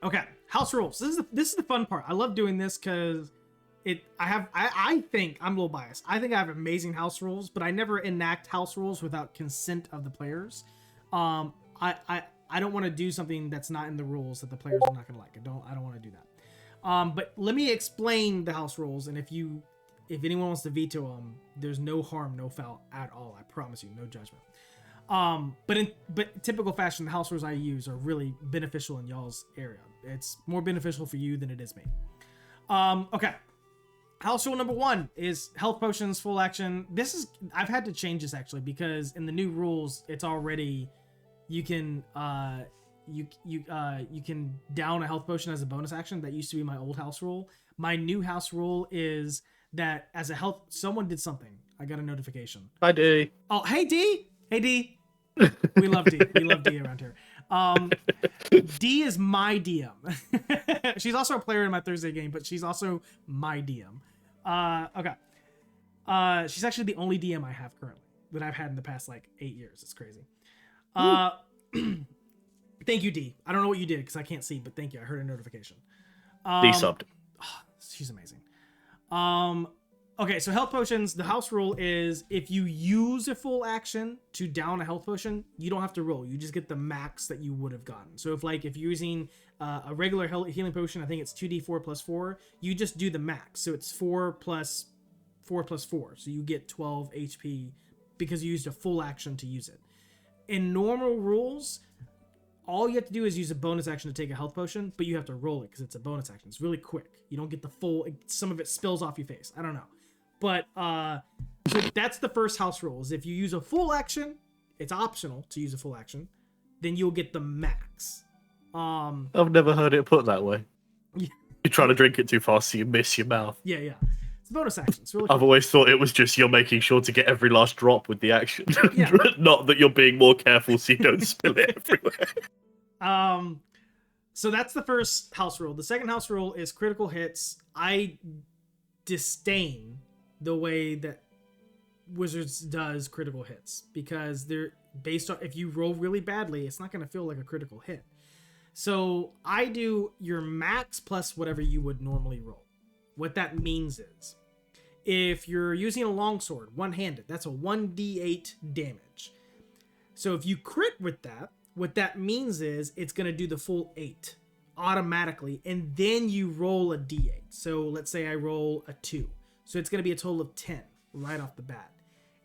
Okay. House rules. This is the fun part. I love doing this because I think I'm a little biased. I think I have amazing house rules, but I never enact house rules without consent of the players. I don't want to do something that's not in the rules that the players are not going to like. I don't want to do that. But let me explain the house rules, and if anyone wants to veto them, there's no harm, no foul at all. I promise you, no judgment. But in typical fashion, the house rules I use are really beneficial in y'all's area. It's more beneficial for you than it is me. Okay. House rule number 1 is health potions, full action. I've had to change this actually because in the new rules, it's already you can down a health potion as a bonus action. That used to be my old house rule. My new house rule is that as a health, someone did something. I got a notification. Hi, D. Oh, hey D. Hey D. We love D. We love D around here. D is my DM. She's also a player in my Thursday game, but she's also my DM. Okay. She's actually the only DM I have currently that I've had in the past 8 years. It's crazy. Thank you, D. I don't know what you did because I can't see, but thank you. I heard a notification. D subbed. Oh, she's amazing. Okay, so health potions, the house rule is if you use a full action to down a health potion, you don't have to roll. You just get the max that you would have gotten. So if you're using a regular healing potion, I think it's 2d4 plus 4, you just do the max. So it's 4 plus 4 plus 4. So you get 12 HP because you used a full action to use it. In normal rules, all you have to do is use a bonus action to take a health potion, but you have to roll it because it's a bonus action. It's really quick. You don't get the full, some of it spills off your face. I don't know. But so that's the first house rule is if you use a full action, it's optional to use a full action, then you'll get the max. I've never heard it put that way. Yeah. You try to drink it too fast, so you miss your mouth. Yeah. It's a bonus action. It's really I've always thought it was just you're making sure to get every last drop with the action. Yeah. Not that you're being more careful so you don't spill it everywhere. So that's the first house rule. The second house rule is critical hits. I disdain the way that Wizards does critical hits because they're based on if you roll really badly, it's not going to feel like a critical hit. So I do your max plus whatever you would normally roll. What that means is if you're using a longsword, one-handed, that's a 1d8 damage. So if you crit with that, what that means is it's going to do the full 8 automatically, and then you roll a d8. So let's say I roll a 2. So it's going to be a total of 10 right off the bat.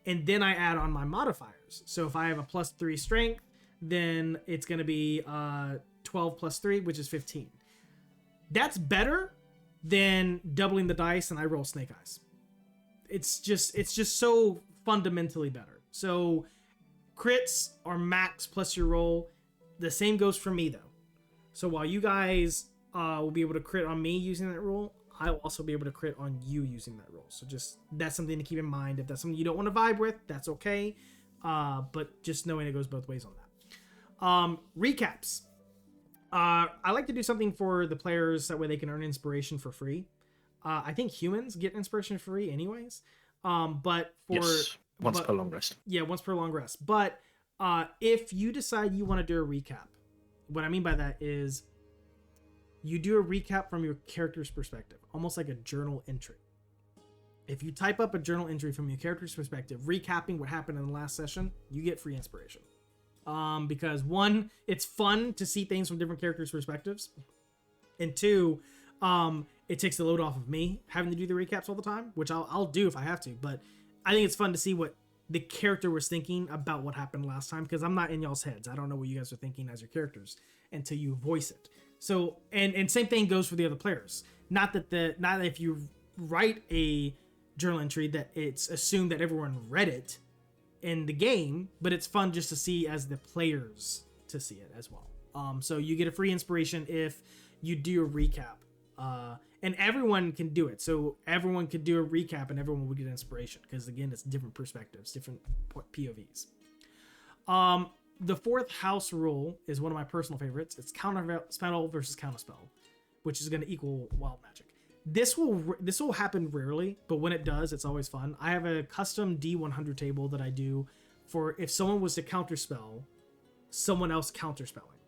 And then I add on my modifiers. So if I have a plus 3 strength, then it's going to be 12 plus 3, which is 15. That's better than doubling the dice and I roll snake eyes. It's just so fundamentally better. So crits are max plus your roll. The same goes for me though. So while you guys will be able to crit on me using that rule, I'll also be able to crit on you using that roll. So just that's something to keep in mind. If that's something you don't want to vibe with, that's okay. But just knowing it goes both ways on that. Recaps. I like to do something for the players that way they can earn inspiration for free. I think humans get inspiration for free anyways. But for once per long rest. Yeah, once per long rest. But if you decide you want to do a recap, what I mean by that is you do a recap from your character's perspective, almost like a journal entry. If you type up a journal entry from your character's perspective, recapping what happened in the last session, you get free inspiration. Because one, it's fun to see things from different characters' perspectives, and two, it takes the load off of me having to do the recaps all the time, which I'll do if I have to. But I think it's fun to see what the character was thinking about what happened last time, because I'm not in y'all's heads. I don't know what you guys are thinking as your characters until you voice it. So, and same thing goes for the other players. Not that if you write a journal entry that it's assumed that everyone read it in the game, but it's fun just to see as the players to see it as well. So you get a free inspiration if you do a recap, and everyone can do it. So everyone could do a recap and everyone would get inspiration, because again, it's different perspectives, different POVs. The fourth house rule is one of my personal favorites. It's counterspell versus counterspell, which is going to equal wild magic. This will happen rarely, but when it does, it's always fun. I have a custom D100 table that I do for if someone was to counterspell, someone else counterspelling.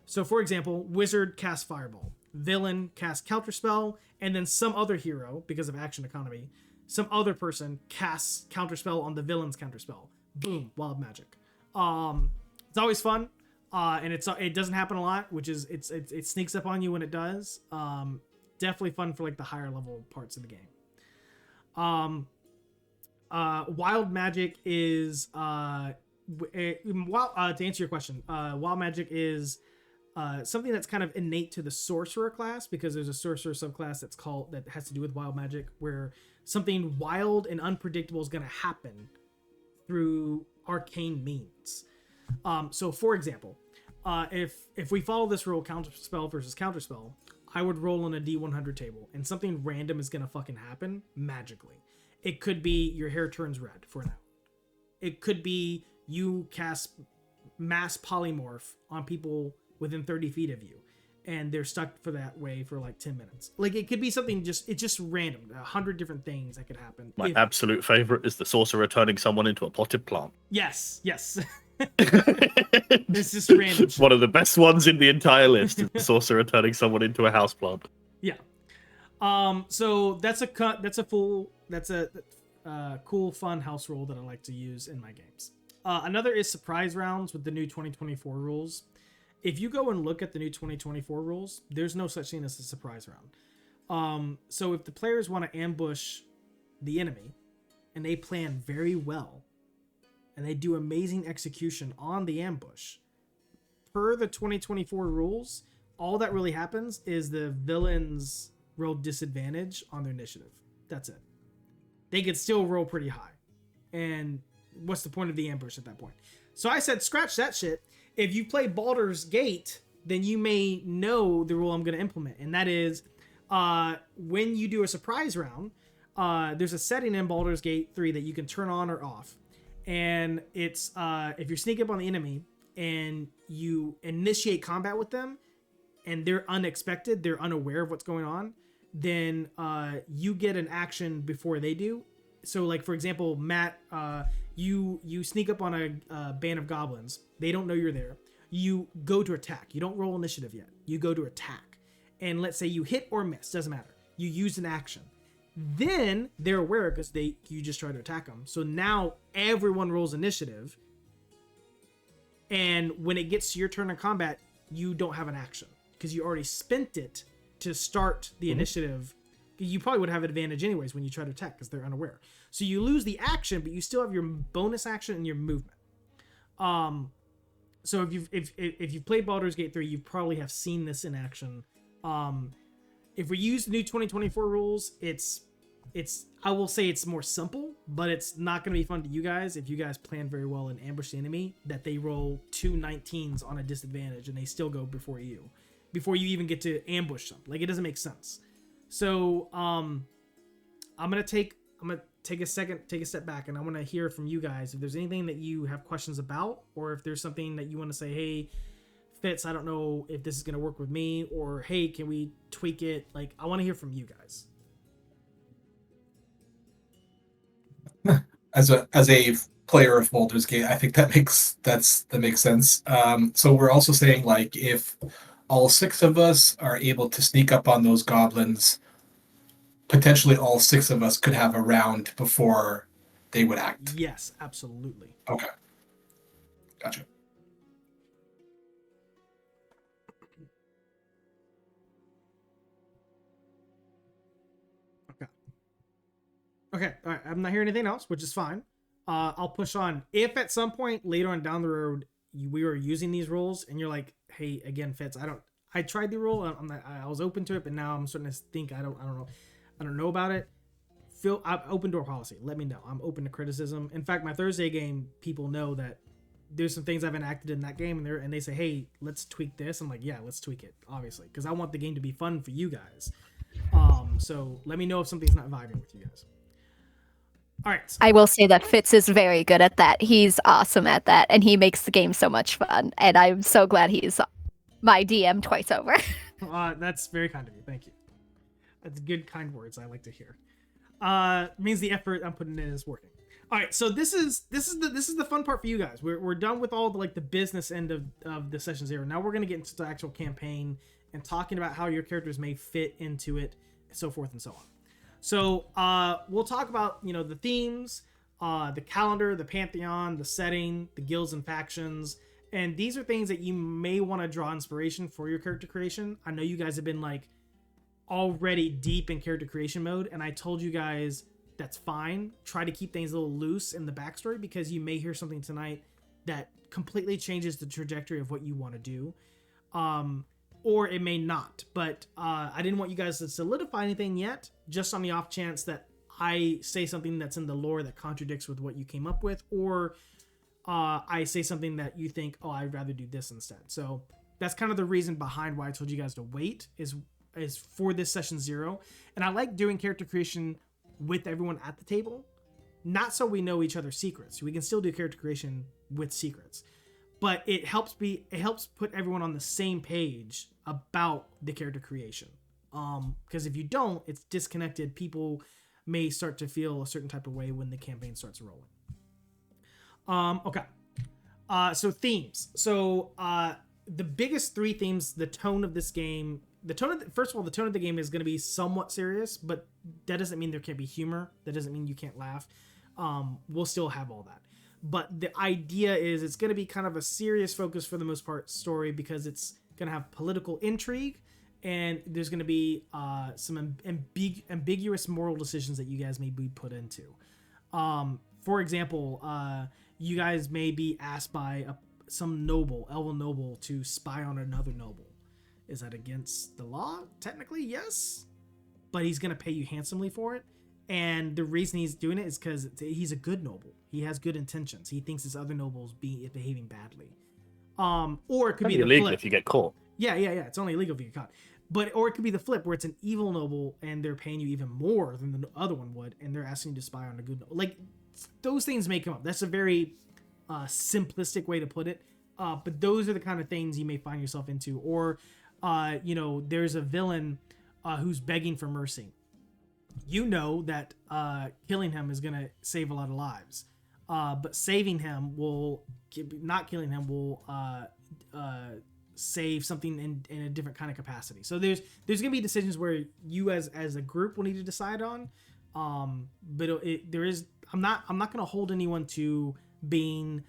So for example, wizard casts fireball, villain casts counterspell, and then some other hero, because of action economy, some other person casts counterspell on the villain's counterspell. Boom, wild magic. It's always fun, and it doesn't happen a lot, which is it sneaks up on you when it does. Definitely fun for like the higher level parts of the game. Wild magic is to answer your question, wild magic is something that's kind of innate to the sorcerer class, because there's a sorcerer subclass that has to do with wild magic, where something wild and unpredictable is going to happen through arcane means. So for example, if we follow this rule, counterspell versus counterspell, I would roll on a D100 table and something random is going to fucking happen magically. It could be your hair turns red for an hour. It could be you cast mass polymorph on people within 30 feet of you and they're stuck for that way for like 10 minutes. Like, it could be something it's just random. 100 different things that could happen. My absolute favorite is the sorcerer turning someone into a potted plant. Yes. This is random. One of the best ones in the entire list is the sorcerer turning someone into a houseplant. Yeah. So that's a cool, fun house rule that I like to use in my games. Another is surprise rounds with the new 2024 rules. If you go and look at the new 2024 rules, there's no such thing as a surprise round. So if the players want to ambush the enemy and they plan very well and they do amazing execution on the ambush, per the 2024 rules, all that really happens is the villains roll disadvantage on their initiative. That's it. They could still roll pretty high. And what's the point of the ambush at that point? So I said, scratch that shit. If you play Baldur's Gate, then you may know the rule I'm going to implement. And that is, when you do a surprise round, there's a setting in Baldur's Gate 3 that you can turn on or off. And it's, if you sneak up on the enemy and you initiate combat with them, and they're unexpected, they're unaware of what's going on, then you get an action before they do. So, like, for example, Matt, you sneak up on a band of goblins. They don't know you're there. You go to attack. You don't roll initiative yet. You go to attack. And let's say you hit or miss. Doesn't matter. You use an action. Then they're aware because you just try to attack them. So now everyone rolls initiative. And when it gets to your turn in combat, you don't have an action because you already spent it to start the initiative. You probably would have an advantage anyways when you try to attack because they're unaware. So you lose the action, but you still have your bonus action and your movement. So if you've played Baldur's Gate 3, you probably have seen this in action. If we use the new 2024 rules, it's I will say it's more simple, but it's not going to be fun to you guys if you guys plan very well and ambush the enemy that they roll 2 19s on a disadvantage and they still go before you even get to ambush them. Like, it doesn't make sense. So I'm gonna take a step back, and I want to hear from you guys if there's anything that you have questions about, or if there's something that you want to say, hey, Fitz, I don't know if this is gonna work with me, or hey, can we tweak it? Like, I want to hear from you guys. As a player of Baldur's Gate, I think that makes sense. So we're also saying, like, if all 6 of us are able to sneak up on those goblins. Potentially all 6 of us could have a round before they would act. Yes, absolutely. Okay. Gotcha. Okay, all right. I'm not hearing anything else, which is fine. I'll push on. If at some point later on down the road we were using these rules, and you're like, "Hey, again, Fitz, I tried the rule. I was open to it, but now I'm starting to think I don't know about it." I'm open door policy. Let me know. I'm open to criticism. In fact, my Thursday game, people know that there's some things I've enacted in that game, and they say, "Hey, let's tweak this." I'm like, "Yeah, let's tweak it," obviously, because I want the game to be fun for you guys. So let me know if something's not vibing with you guys. All right. I will say that Fitz is very good at that. He's awesome at that, and he makes the game so much fun. And I'm so glad he's my DM twice over. That's very kind of you. Thank you. That's good, kind words I like to hear. Means the effort I'm putting in is working. All right, so this is the fun part for you guys. We're done with all the the business end of the session 0. Now we're gonna get into the actual campaign and talking about how your characters may fit into it, so forth and so on. So we'll talk about the themes, the calendar, the pantheon, the setting, the guilds and factions, and these are things that you may want to draw inspiration for your character creation. I know you guys have been already deep in character creation mode, and I told you guys that's fine. Try to keep things a little loose in the backstory, because you may hear something tonight that completely changes the trajectory of what you want to do. Or it may not, but I didn't want you guys to solidify anything yet, just on the off chance that I say something that's in the lore that contradicts with what you came up with, or I say something that you think, oh, I'd rather do this instead. So that's kind of the reason behind why I told you guys to wait, is for this session 0. And I like doing character creation with everyone at the table, not so we know each other's secrets. We can still do character creation with secrets, but it helps put everyone on the same page about the character creation. Because if you don't, it's disconnected. People may start to feel a certain type of way when the campaign starts rolling. Okay. So themes. So the biggest 3 themes, the tone of this game, first of all, the tone of the game is going to be somewhat serious, but that doesn't mean there can't be humor. That doesn't mean you can't laugh. We'll still have all that. But the idea is it's going to be kind of a serious focus for the most part story, because it's going to have political intrigue, and there's going to be some ambiguous moral decisions that you guys may be put into. For example, you guys may be asked by some noble, elven noble, to spy on another noble. Is that against the law? Technically, yes. But he's going to pay you handsomely for it. And the reason he's doing it is because he's a good noble. He has good intentions. He thinks this other noble's behaving badly. Or it could be the illegal flip. if you get caught. Yeah. It's only illegal if you get caught. Or it could be the flip, where it's an evil noble and they're paying you even more than the other one would, and they're asking you to spy on a good noble. Those things may come up. That's a very simplistic way to put it. But those are the kind of things you may find yourself into. Or, there's a villain who's begging for mercy. You know that killing him is going to save a lot of lives. But saving him not killing him will save something in a different kind of capacity. So there's going to be decisions where you as a group will need to decide on. But I'm not going to hold anyone to being,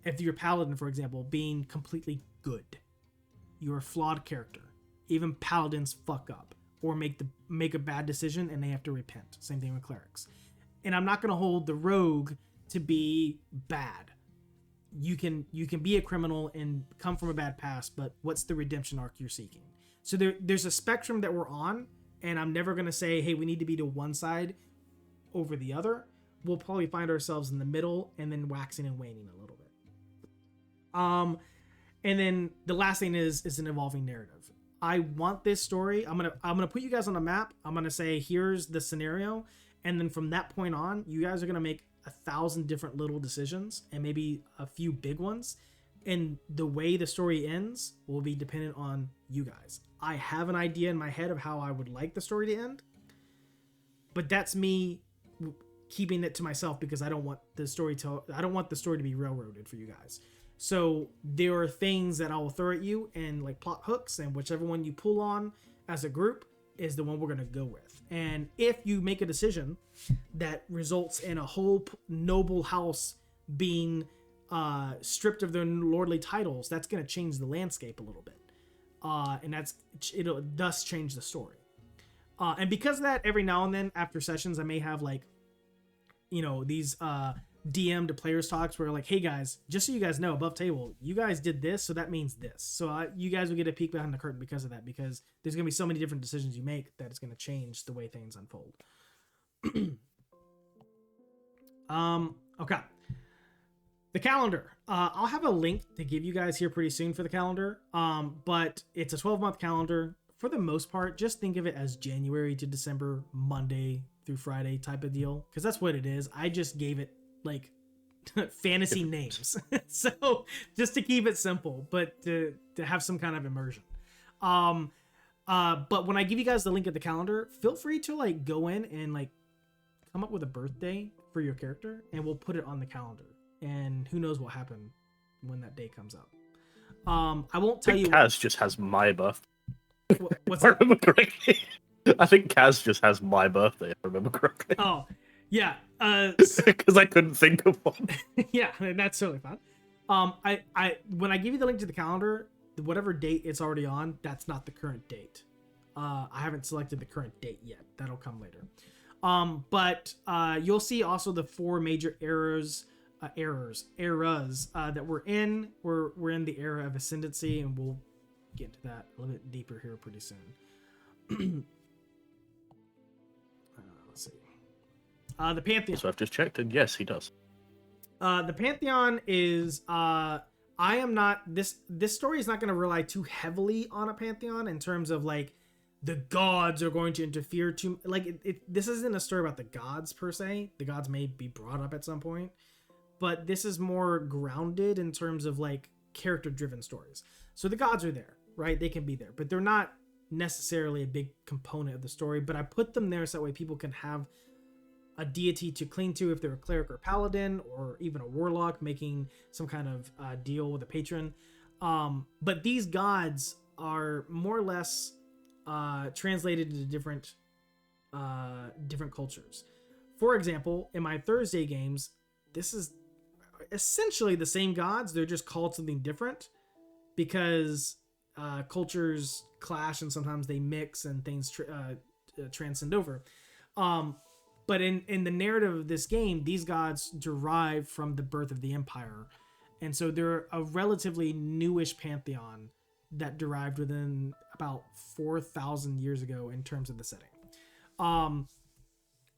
if you're a paladin, for example, being completely good. You're a flawed character. Even paladins fuck up or make a bad decision, and they have to repent. Same thing with clerics. And I'm not going to hold the rogue to be bad. You can be a criminal and come from a bad past, but what's the redemption arc you're seeking? So there's a spectrum that we're on, and I'm never going to say, hey, we need to be to one side over the other. We'll probably find ourselves in the middle, and then waxing and waning a little bit. And then the last thing is an evolving narrative. I want this story. I'm gonna put you guys on a map. I'm gonna say, here's the scenario, and then from that point on, you guys are gonna make 1,000 different little decisions and maybe a few big ones. And the way the story ends will be dependent on you guys. I have an idea in my head of how I would like the story to end, but that's me keeping it to myself, because I don't want the story to be railroaded for you guys. So there are things that I will throw at you and like plot hooks, and whichever one you pull on as a group is the one we're going to go with. And if you make a decision that results in a whole noble house being stripped of their lordly titles, that's going to change the landscape a little bit. And it'll thus change the story. And because of that, every now and then after sessions, I may have like, these DM to players talks where like, hey guys, just so you guys know, above table, you guys did this, so that means this. So you guys will get a peek behind the curtain because of that, because there's going to be so many different decisions you make that it's going to change the way things unfold. Okay. The calendar. I'll have a link to give you guys here pretty soon for the calendar. But it's a 12-month calendar. For the most part, just think of it as January to December, Monday through Friday type of deal, because that's what it is. I just gave it like fantasy names. So just to keep it simple, but to have some kind of immersion. But when I give you guys the link of the calendar, feel free to like go in and like come up with a birthday for your character, and we'll put it on the calendar. And who knows what happened when that day comes up. I won't tell you. Kaz just has my birthday. What's if I that? remember correctly. I think Kaz just has my birthday, if I remember correctly. Oh, yeah. Because I couldn't think of one. Yeah, that's totally fine. I when I give you the link to the calendar, whatever date it's already on, that's not the current date. I haven't selected the current date yet. That'll come later. But you'll see also the 4 major eras that we're in. We're in the era of ascendancy, and we'll get into that a little bit deeper here pretty soon. Let's see. The Pantheon. So I've just checked, and yes, he does. The Pantheon is I am not this story is not going to rely too heavily on a Pantheon in terms of like the gods are going to interfere too, like this isn't a story about the gods per se. The gods may be brought up at some point, but this is more grounded in terms of like character driven stories. So the gods are there, right? They can be there, but they're not necessarily a big component of the story. But I put them there so that way people can have a deity to cling to if they're a cleric or paladin, or even a warlock making some kind of deal with a patron. But these gods are more or less translated into different cultures. For example, in my Thursday games, this is essentially the same gods. They're just called something different because cultures clash and sometimes they mix and things transcend over. But in the narrative of this game, these gods derive from the birth of the Empire. And so they're a relatively newish pantheon that derived within about 4,000 years ago in terms of the setting.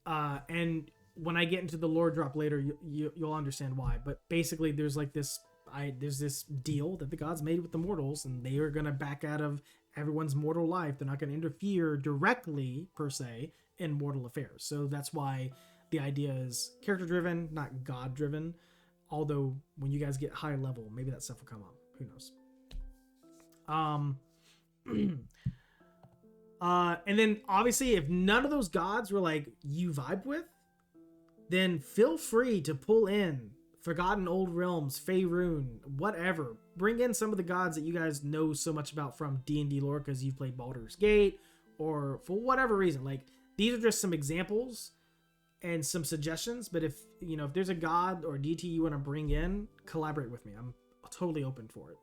And when I get into the lore drop later, you'll understand why. But basically, there's like this deal that the gods made with the mortals, and they are going to back out of everyone's mortal life. They're not going to interfere directly, per se, in mortal affairs. So that's why the idea is character-driven, not god-driven. Although, when you guys get high level, maybe that stuff will come up. Who knows? And then, obviously, if none of those gods were, like, you vibe with, then feel free to pull in Forgotten Old Realms, Faerun, whatever. Bring in some of the gods that you guys know so much about from D&D lore because you've played Baldur's Gate, or for whatever reason. Like, these are just some examples and some suggestions, but if there's a god or deity you want to bring in, collaborate with me. I'm totally open for it.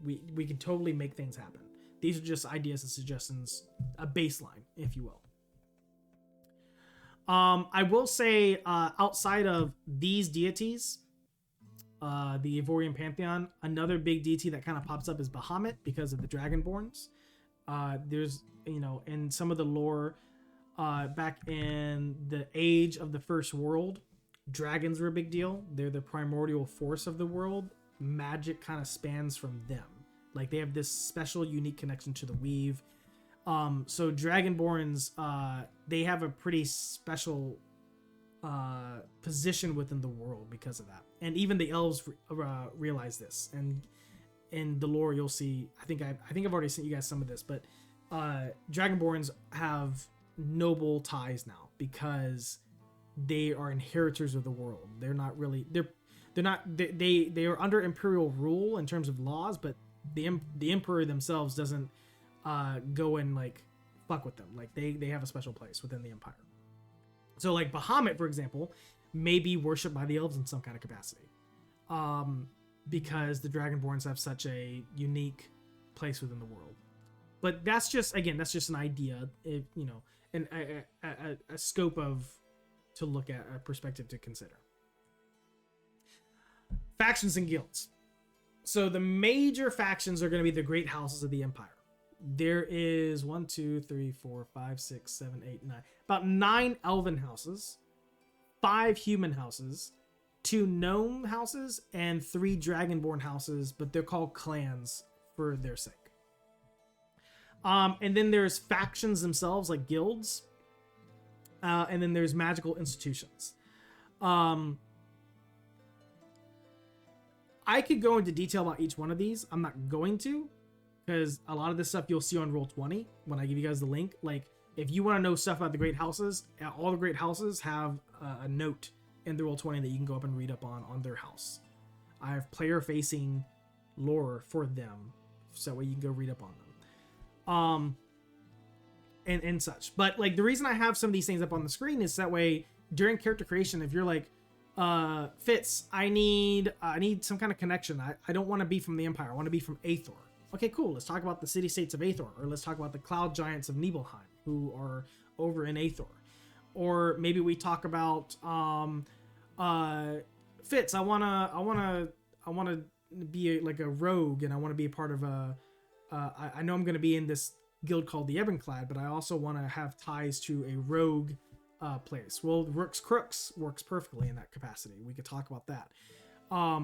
We can totally make things happen. These are just ideas and suggestions, a baseline, if you will. I will say, outside of these deities, the Eveorian Pantheon, another big deity that kind of pops up is Bahamut because of the Dragonborns. There's, in some of the lore, back in the age of the First World, dragons were a big deal. They're the primordial force of the world. Magic kind of spans from them. Like, they have this special, unique connection to the weave. So Dragonborns, they have a pretty special position within the world because of that. And even the elves realize this. And in the lore, you'll see, I think I've already sent you guys some of this, but Dragonborns have noble ties now because they are inheritors of the world. They're not really, they're not they are under imperial rule in terms of laws, but the emperor themselves doesn't go and like fuck with them. Like they have a special place within the empire. So like Bahamut, for example, may be worshipped by the elves in some kind of capacity, because the Dragonborns have such a unique place within the world. But that's just an idea, and a scope of to look at, a perspective to consider. Factions and guilds. So the major factions are going to be the great houses of the empire. There is 1, 2, 3, 4, 5, 6, 7, 8, 9. About 9 elven houses, 5 human houses, 2 gnome houses, and 3 dragonborn houses, but they're called clans for their sake. And then there's factions themselves, like guilds. And then there's magical institutions. I could go into detail about each one of these. I'm not going to, because a lot of this stuff you'll see on Roll20 when I give you guys the link. Like, if you want to know stuff about the great houses, all the great houses have a note in the Roll20 that you can go up and read up on their house. I have player-facing lore for them, so that way you can go read up on them. And such. But like the reason I have some of these things up on the screen is that way during character creation, if you're like, Fitz, I need some kind of connection. I don't want to be from the Empire. I want to be from Aethor. Okay, cool. Let's talk about the city-states of Aethor, or let's talk about the cloud giants of Nibelheim, who are over in Aethor. Or maybe we talk about Fitz, I wanna be like a rogue, and I want to be a part of a I know I'm going to be in this guild called the Ebоnclad, but I also want to have ties to a rogue place. Well, Rook's Crooks works perfectly in that capacity. We could talk about that. I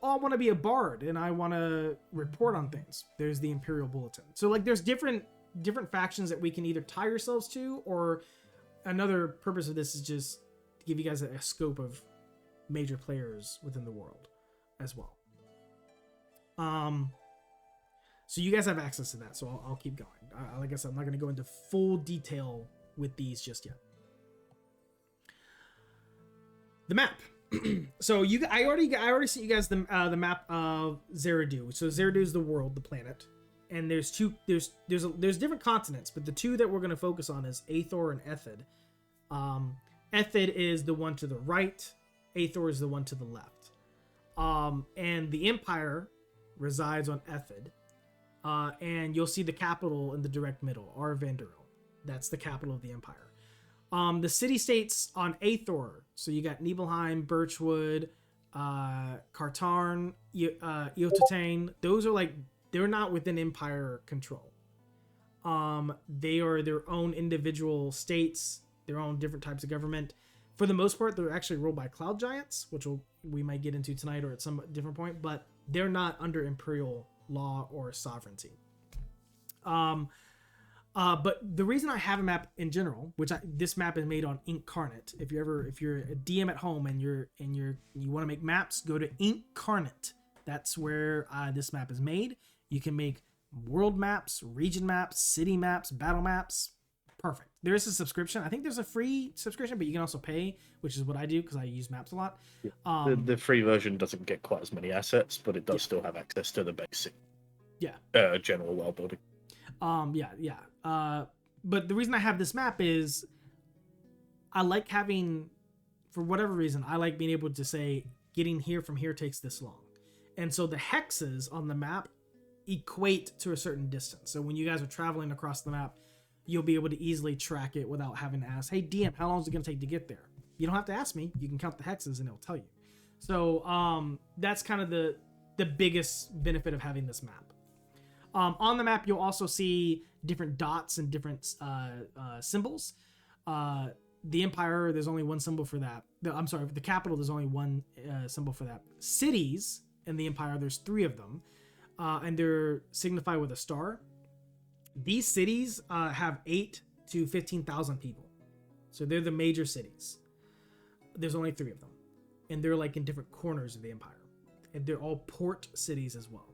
want to be a bard and I want to report on things. There's the Imperial Bulletin. So like there's different factions that we can either tie ourselves to, or another purpose of this is just to give you guys a scope of major players within the world as well. So you guys have access to that, so I'll keep going. Like I said, I'm not going to go into full detail with these just yet. The map. So I already sent you guys the map of Xeridu. So Xeridu is the world, the planet, and there's different continents, but the two that we're going to focus on is Aethor and Ethid. Ethid is the one to the right. Aethor is the one to the left. And the Empire resides on Ethid. And you'll see the capital in the direct middle, Arvanduril. That's the capital of the Empire. The city-states on Aethor, so you got Nibelheim, Birchwood, Kartarn, Eotane. Those are they're not within Empire control. They are their own individual states, their own different types of government. For the most part, they're actually ruled by cloud giants, which we might get into tonight or at some different point, but they're not under Imperial law or sovereignty. But the reason I have a map in general, this map is made on Incarnate. If you're a DM at home and you want to make maps, go to Incarnate. That's where this map is made. You can make world maps, region maps, city maps, battle maps. Perfect. There is a subscription. I think there's a free subscription, but you can also pay, which is what I do because I use maps a lot. Yeah. The free version doesn't get quite as many assets, but it does still have access to the basic general world building. But the reason I have this map is I like having, for whatever reason, I like being able to say getting here from here takes this long. And so the hexes on the map equate to a certain distance. So when you guys are traveling across the map, you'll be able to easily track it without having to ask, hey, DM, how long is it going to take to get there? You don't have to ask me. You can count the hexes and it'll tell you. So that's kind of the biggest benefit of having this map. On the map, you'll also see different dots and different symbols. The Empire, there's only one symbol for that. The capital, there's only one symbol for that. Cities in the Empire, there's 3 of them, and they're signified with a star. These cities have 8 to 15,000 people. So they're the major cities. There's only 3 of them. And they're like in different corners of the Empire. And they're all port cities as well.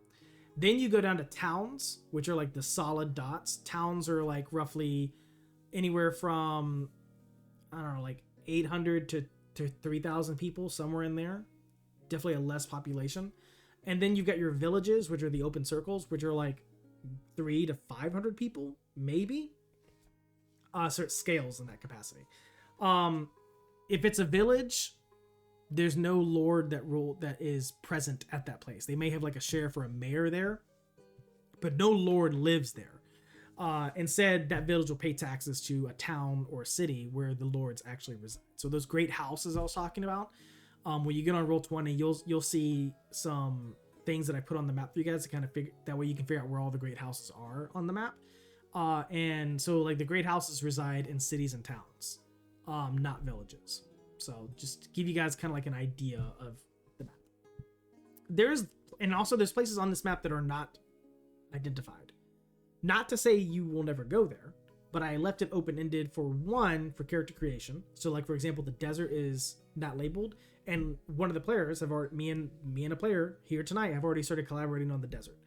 Then you go down to towns, which are like the solid dots. Towns are like roughly anywhere from, I don't know, like 800 to 3,000 people, somewhere in there. definitely a less population. And then you've got your villages, which are the open circles, which are like 300 to 500 people, maybe. So it scales in that capacity. If it's a village, there's no lord that is present at that place. They may have like a sheriff or a mayor there, but no lord lives there. Instead, that village will pay taxes to a town or a city where the lords actually reside. So those great houses I was talking about, when you get on Roll20, you'll see some things that I put on the map for you guys to kind of figure. That way you can figure out where all the great houses are on the map. And so like the great houses reside in cities and towns, not villages. So just to give you guys kind of like an idea of the map. There's places on this map that are not identified. Not to say you will never go there, but I left it open-ended for character creation. So like, for example, the desert is not labeled, and one of the players me and a player here tonight have already started collaborating on the desert.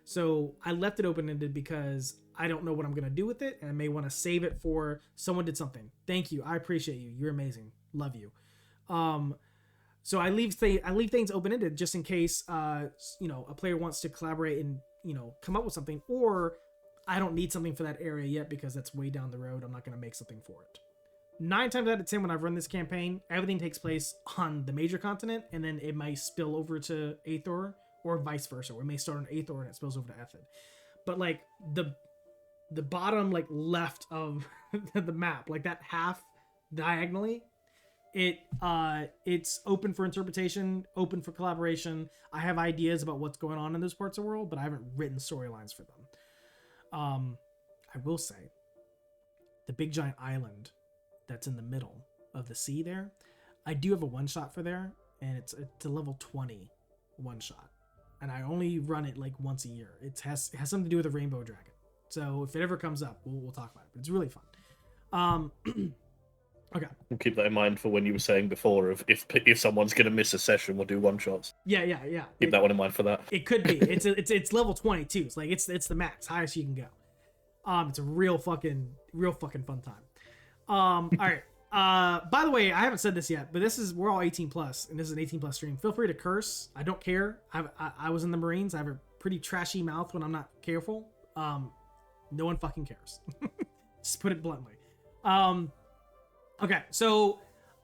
So I left it open-ended because I don't know what I'm going to do with it, and I may want to save it for someone did something. Thank you. I appreciate you. You're amazing. Love you. So I leave things open-ended just in case, a player wants to collaborate and, come up with something, or I don't need something for that area yet because that's way down the road. I'm not going to make something for it. 9 times out of 10 when I've run this campaign, everything takes place on the major continent, and then it might spill over to Aethor, or vice versa, or it may start on Aethor and it spills over to Ethid. But like the bottom like left of the map, like that half diagonally, it's open for interpretation, open for collaboration. I have ideas about what's going on in those parts of the world, but I haven't written storylines for them. I will say the big giant island that's in the middle of the sea there, I do have a one-shot for there, and it's a level 20 one-shot, and I only run it like once a year. It has something to do with a rainbow dragon, so if it ever comes up, we'll talk about it. But it's really fun. Okay, We'll keep that in mind for when you were saying before of if someone's gonna miss a session, we'll do one shots. Yeah. Keep that one in mind for that. It could be. It's level 20 too. It's like it's the max, highest you can go. It's a real fucking fun time. All right. By the way, I haven't said this yet, but we're all 18 plus, and this is an 18 plus stream. Feel free to curse. I don't care. I was in the Marines. I have a pretty trashy mouth when I'm not careful. No one fucking cares. Just put it bluntly. Okay, so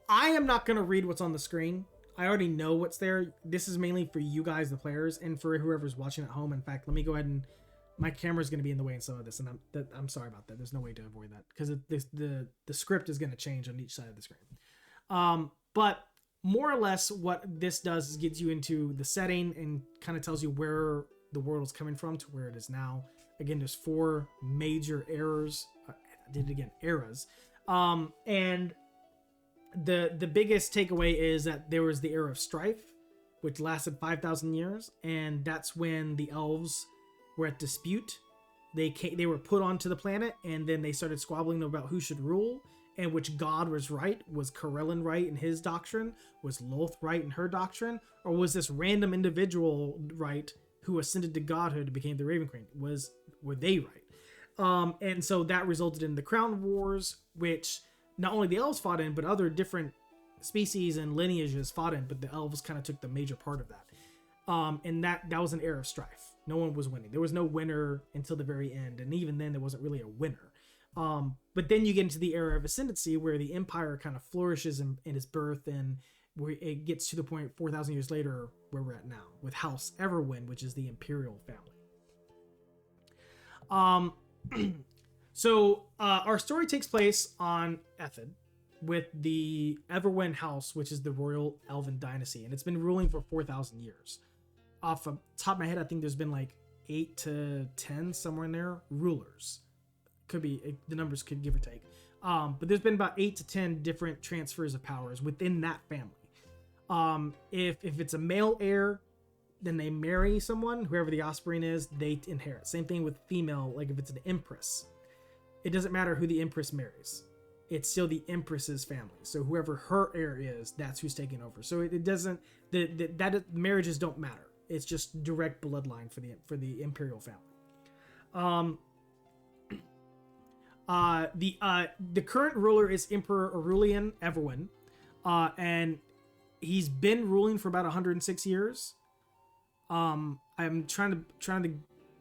I am not going to read what's on the screen. I already know what's there. This is mainly for you guys, the players, and for whoever's watching at home. In fact, let me go ahead and my camera's going to be in the way in some of this, and I'm sorry about that. There's no way to avoid that because the script is going to change on each side of the screen. But more or less what this does is gets you into the setting and kind of tells you where the world is coming from to where it is now. Again, there's 4 major eras. I did it again, eras. And the biggest takeaway is that there was the era of strife, which lasted 5,000 years, and that's when the elves were at dispute. They were put onto the planet, and then they started squabbling about who should rule, and which god was right. Was Corellin right in his doctrine? Was Loth right in her doctrine? Or was this random individual right who ascended to godhood and became the Raven Queen? Were they right? And so that resulted in the Crown Wars, which not only the elves fought in, but other different species and lineages fought in, but the elves kind of took the major part of that. And that was an era of strife. No one was winning. There was no winner until the very end, and even then there wasn't really a winner. But then you get into the era of ascendancy, where the empire kind of flourishes in its birth, and where it gets to the point 4,000 years later where we're at now, with House Everwin, which is the imperial family. So our story takes place on Ethid with the Everwin house, which is the royal elven dynasty, and it's been ruling for 4,000 years. Off the top of my head, I think there's been like 8 to 10, somewhere in there, rulers. Could be, the numbers could give or take. But there's been about 8 to 10 different transfers of powers within that family. If it's a male heir, then they marry someone, whoever the offspring is, they inherit. Same thing with female, like if it's an empress. It doesn't matter who the empress marries. It's still the empress's family. So whoever her heir is, that's who's taking over. So it doesn't, that marriages don't matter. It's just direct bloodline for the imperial family. The current ruler is Emperor Aurelian Everwin, and he's been ruling for about 106 years. I'm trying to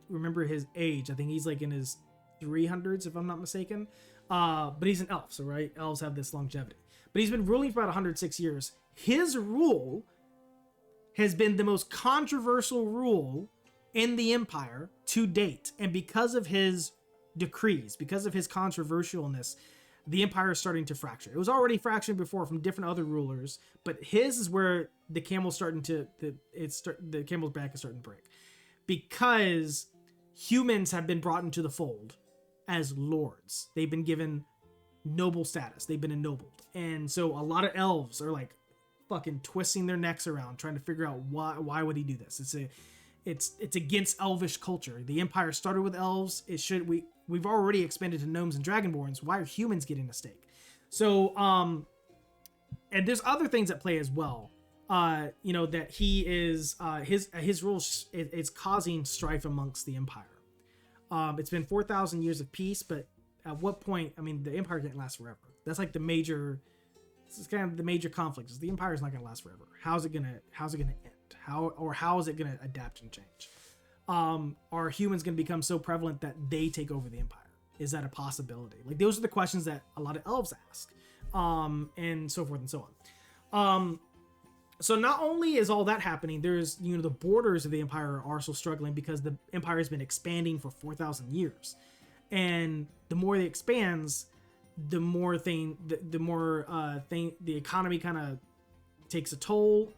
remember his age. I think he's like in his 300s, if I'm not mistaken. But he's an elf, so right, elves have this longevity. But he's been ruling for about 106 years. His rule has been the most controversial rule in the Empire to date, and because of his decrees, because of his controversialness, the Empire is starting to fracture. It was already fractured before from different other rulers, but his is where the camel's starting to the camel's back is starting to break, because humans have been brought into the fold as lords. They've been given noble status. They've been ennobled, and so a lot of elves are like fucking twisting their necks around trying to figure out why would he do this. It's against elvish culture. The Empire started with elves. We've already expanded to gnomes and dragonborns. Why are humans getting a stake? So and there's other things at play as well. That he is his rules it's causing strife amongst the Empire. It's been 4,000 years of peace, but at what point? I mean, the Empire can't last forever. That's like the major. This is kind of the major conflict. Is the Empire is not going to last forever. How's it gonna end? How is it going to adapt and change? Are humans going to become so prevalent that they take over the Empire? Is that a possibility? Like, those are the questions that a lot of elves ask, and so forth and so on. So not only is all that happening, there's, the borders of the Empire are also struggling because the Empire has been expanding for 4,000 years. And the more it expands, the economy kind of takes a toll.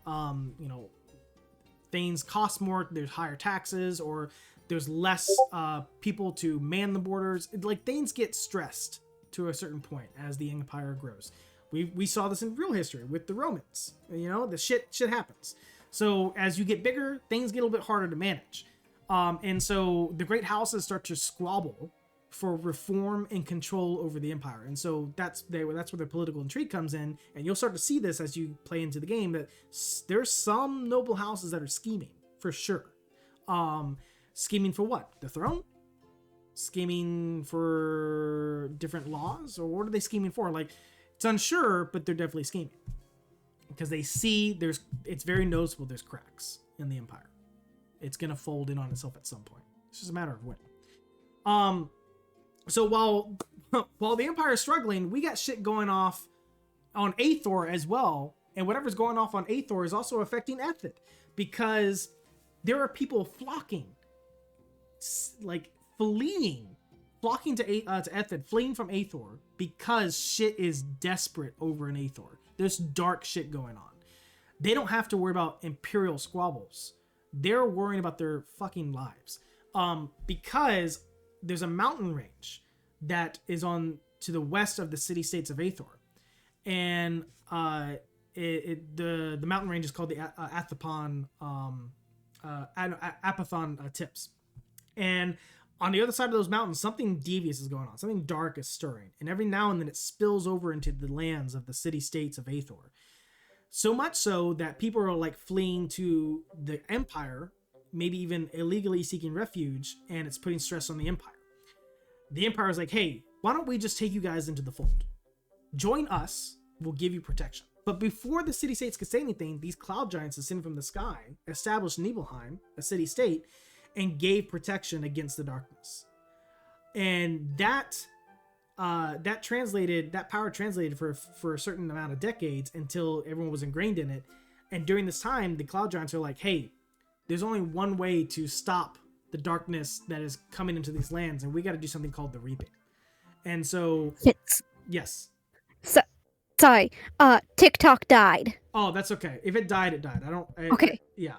Things cost more, there's higher taxes, or there's less people to man the borders. Like, things get stressed to a certain point as the Empire grows. We saw this in real history with the Romans. The shit happens. So as you get bigger, things get a little bit harder to manage. And so the great houses start to squabble for reform and control over the Empire. And so that's where the political intrigue comes in. And you'll start to see this as you play into the game, that there's some noble houses that are scheming, for sure. Scheming for what? The throne? Scheming for different laws? Or what are they scheming for? Like, it's unsure, but they're definitely scheming. Because they see it's very noticeable there's cracks in the Empire. It's going to fold in on itself at some point. It's just a matter of when. So while the Empire is struggling, we got shit going off on Aethor as well. And whatever's going off on Aethor is also affecting Ethid. Because there are people flocking to Ethid, fleeing from Aethor, because shit is desperate over in Aethor. There's dark shit going on. They don't have to worry about imperial squabbles. They're worrying about their fucking lives. Because there's a mountain range that is on to the west of the city-states of Aethor. And the mountain range is called the Apathon Tips. And on the other side of those mountains, something devious is going on. Something dark is stirring. And every now and then it spills over into the lands of the city-states of Aethor. So much so that people are like fleeing to the Empire, maybe even illegally seeking refuge, and it's putting stress on the Empire. The Empire is like, hey, why don't we just take you guys into the fold? Join us, we'll give you protection. But before the city-states could say anything, these cloud giants descended from the sky, established Nibelheim, a city-state, and gave protection against the darkness. And that power translated for a certain amount of decades until everyone was ingrained in it. And during this time, the cloud giants are like, hey, there's only one way to stop the darkness that is coming into these lands, and we got to do something called the reaping. And so, yes. So, sorry, TikTok died. Oh, that's okay. If it died, it died. Okay. Yeah.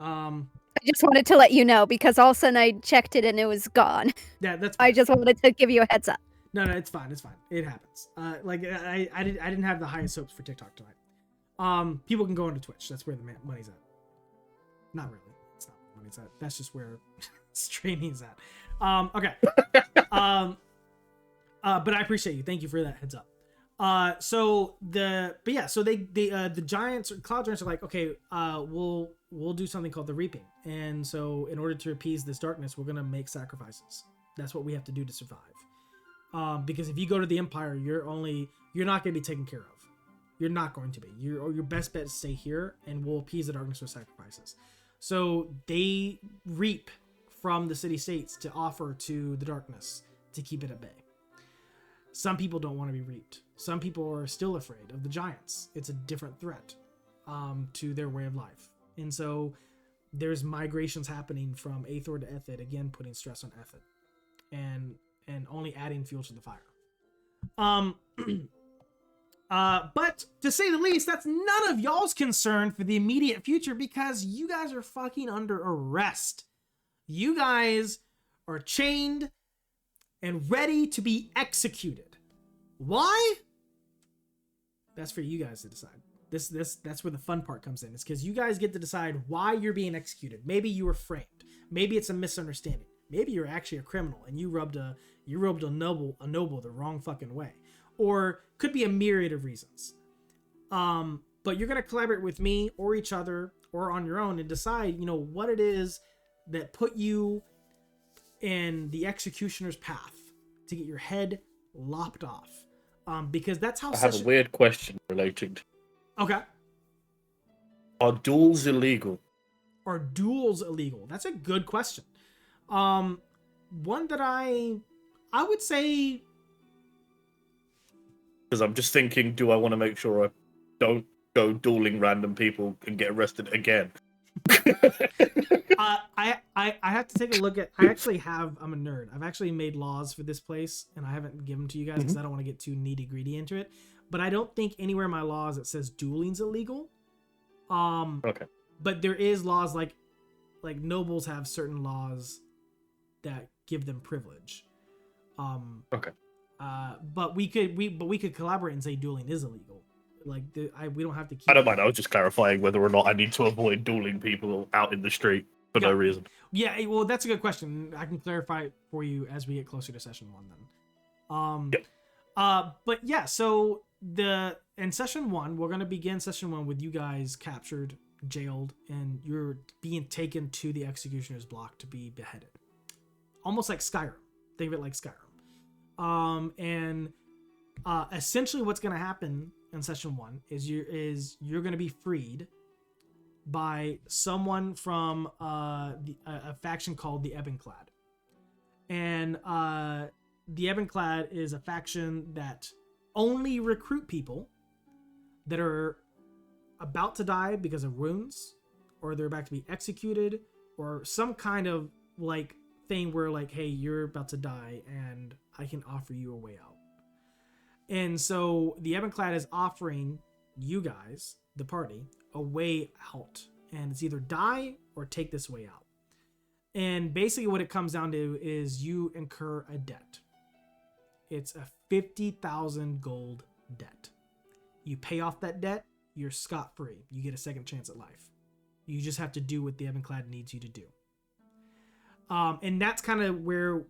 I just wanted to let you know, because all of a sudden I checked it and it was gone. Yeah, that's fine. I just wanted to give you a heads up. No, it's fine. It's fine. It happens. I didn't have the highest hopes for TikTok tonight. People can go into Twitch. That's where the money's at. Not really. It's not where the money's at. That's just where streaming's at. Okay. But I appreciate you. Thank you for that heads up. So the giants, cloud giants, are like, okay, we'll do something called the reaping. And so in order to appease this darkness, we're gonna make sacrifices. That's what we have to do to survive. Because if you go to the Empire, you're not gonna be taken care of. You're not going to be. Your best bet is stay here, and we'll appease the darkness with sacrifices. So they reap from the city-states to offer to the darkness to keep it at bay. Some people don't want to be reaped. Some people are still afraid of the giants. It's a different threat to their way of life. And so there's migrations happening from Aethor to Ethid, again putting stress on Ethid and only adding fuel to the fire. But to say the least, that's none of y'all's concern for the immediate future because you guys are fucking under arrest. You guys are chained and ready to be executed. Why? That's for you guys to decide. That's where the fun part comes in. It's because you guys get to decide why you're being executed. Maybe you were framed. Maybe it's a misunderstanding. Maybe you're actually a criminal and you rubbed a noble the wrong fucking way. Or could be a myriad of reasons. But you're gonna collaborate with me or each other or on your own and decide, what it is that put you in the executioner's path to get your head lopped off. Because that's how I have a weird question relating to. Okay. Are duels illegal? Are duels illegal? That's a good question. One that I would say, because I'm just thinking, do I want to make sure I don't go dueling random people and get arrested again? I have to take a look at. I'm a nerd. I've actually made laws for this place, and I haven't given them to you guys because I don't want to get too nitty gritty into it. But I don't think anywhere in my laws it says dueling's illegal. Okay. But there is laws like nobles have certain laws that give them privilege. Okay. But we could collaborate and say dueling is illegal. We don't have to keep. I don't mind. I was just clarifying whether or not I need to avoid dueling people out in the street for no reason. Yeah, well, that's a good question. I can clarify it for you as we get closer to session 1 then. But yeah, so in session 1, we're gonna begin session 1 with you guys captured, jailed, and you're being taken to the executioner's block to be beheaded. Almost like Skyrim. Think of it like Skyrim. Essentially what's gonna happen in session 1 is you're gonna be freed by someone from a faction called the Ebon-Clad. And the Ebon-Clad is a faction that only recruit people that are about to die because of wounds, or they're about to be executed, or some kind of thing where hey, you're about to die and I can offer you a way out. And so the Ebon-Clad is offering you guys, the party, a way out. And it's either die or take this way out. And basically what it comes down to is you incur a debt. It's a 50,000 gold debt. You pay off that debt, you're scot-free. You get a second chance at life. You just have to do what the Ebon-Clad needs you to do. And that's kind of where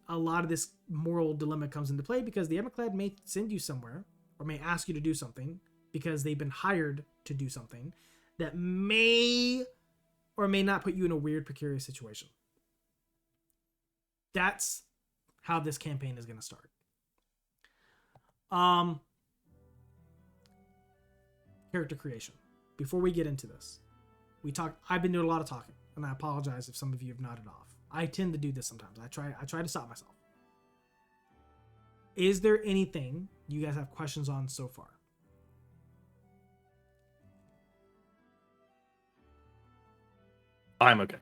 a lot of this moral dilemma comes into play, because the Ebon-Clad may send you somewhere or may ask you to do something because they've been hired to do something that may or may not put you in a weird, precarious situation. That's how this campaign is going to start. Character creation. Before we get into this, I've been doing a lot of talking, and I apologize if some of you have nodded off. I tend to do this sometimes. I try to stop myself. Is there anything you guys have questions on so far? I'm okay.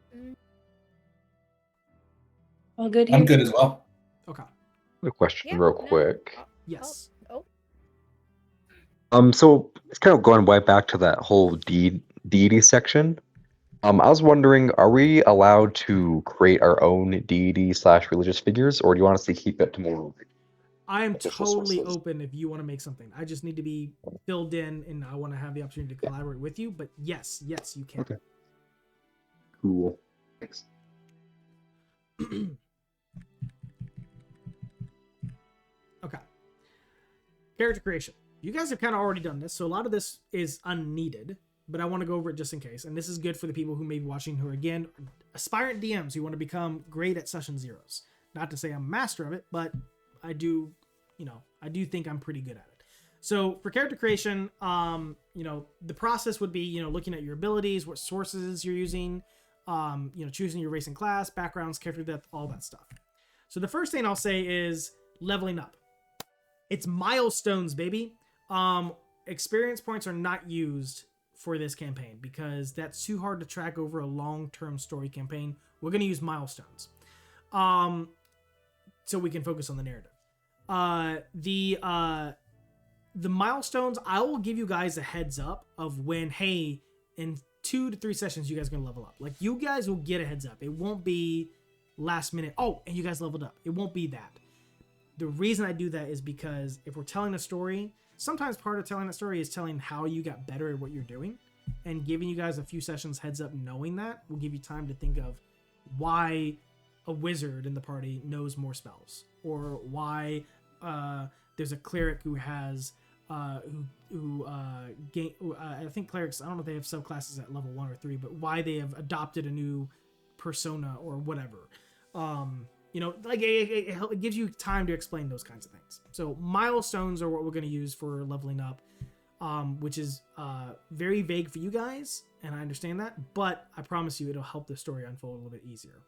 All good here? I'm good as well. Okay. A question Yeah, real no. quick. Yes. So it's kind of going way back to that whole deity section. I was wondering, are we allowed to create our own deity/religious figures, or do you want us to keep it to more? I am Official totally sources. open if you want to make something. I just need to be filled in, and I want to have the opportunity to collaborate with you. But yes, you can. Okay. Cool. Thanks. Okay. Character creation. You guys have kind of already done this, so a lot of this is unneeded, but I want to go over it just in case. And this is good for the people who may be watching who are, again, aspirant DMs who want to become great at session zeros. Not to say I'm a master of it, but I do think I'm pretty good at it. So for character creation, the process would be, looking at your abilities, what sources you're using, choosing your race and class, backgrounds, character depth, all that stuff. So the first thing I'll say is leveling up. It's milestones, baby. Experience points are not used for this campaign because that's too hard to track over a long-term story campaign. We're going to use milestones. So we can focus on the narrative. The milestones, I will give you guys a heads up of when, hey, in 2 to 3 sessions, you guys are going to level up. Like, you guys will get a heads up. It won't be last minute, oh, and you guys leveled up. It won't be that. The reason I do that is because if we're telling a story, sometimes part of telling a story is telling how you got better at what you're doing, and giving you guys a few sessions heads up knowing that will give you time to think of why a wizard in the party knows more spells, or why there's a cleric who has I think clerics, I don't know if they have subclasses at level 1 or 3, but why they have adopted a new persona or whatever. It gives you time to explain those kinds of things. So milestones are what we're going to use for leveling up, which is very vague for you guys, and I understand that, but I promise you it'll help the story unfold a little bit easier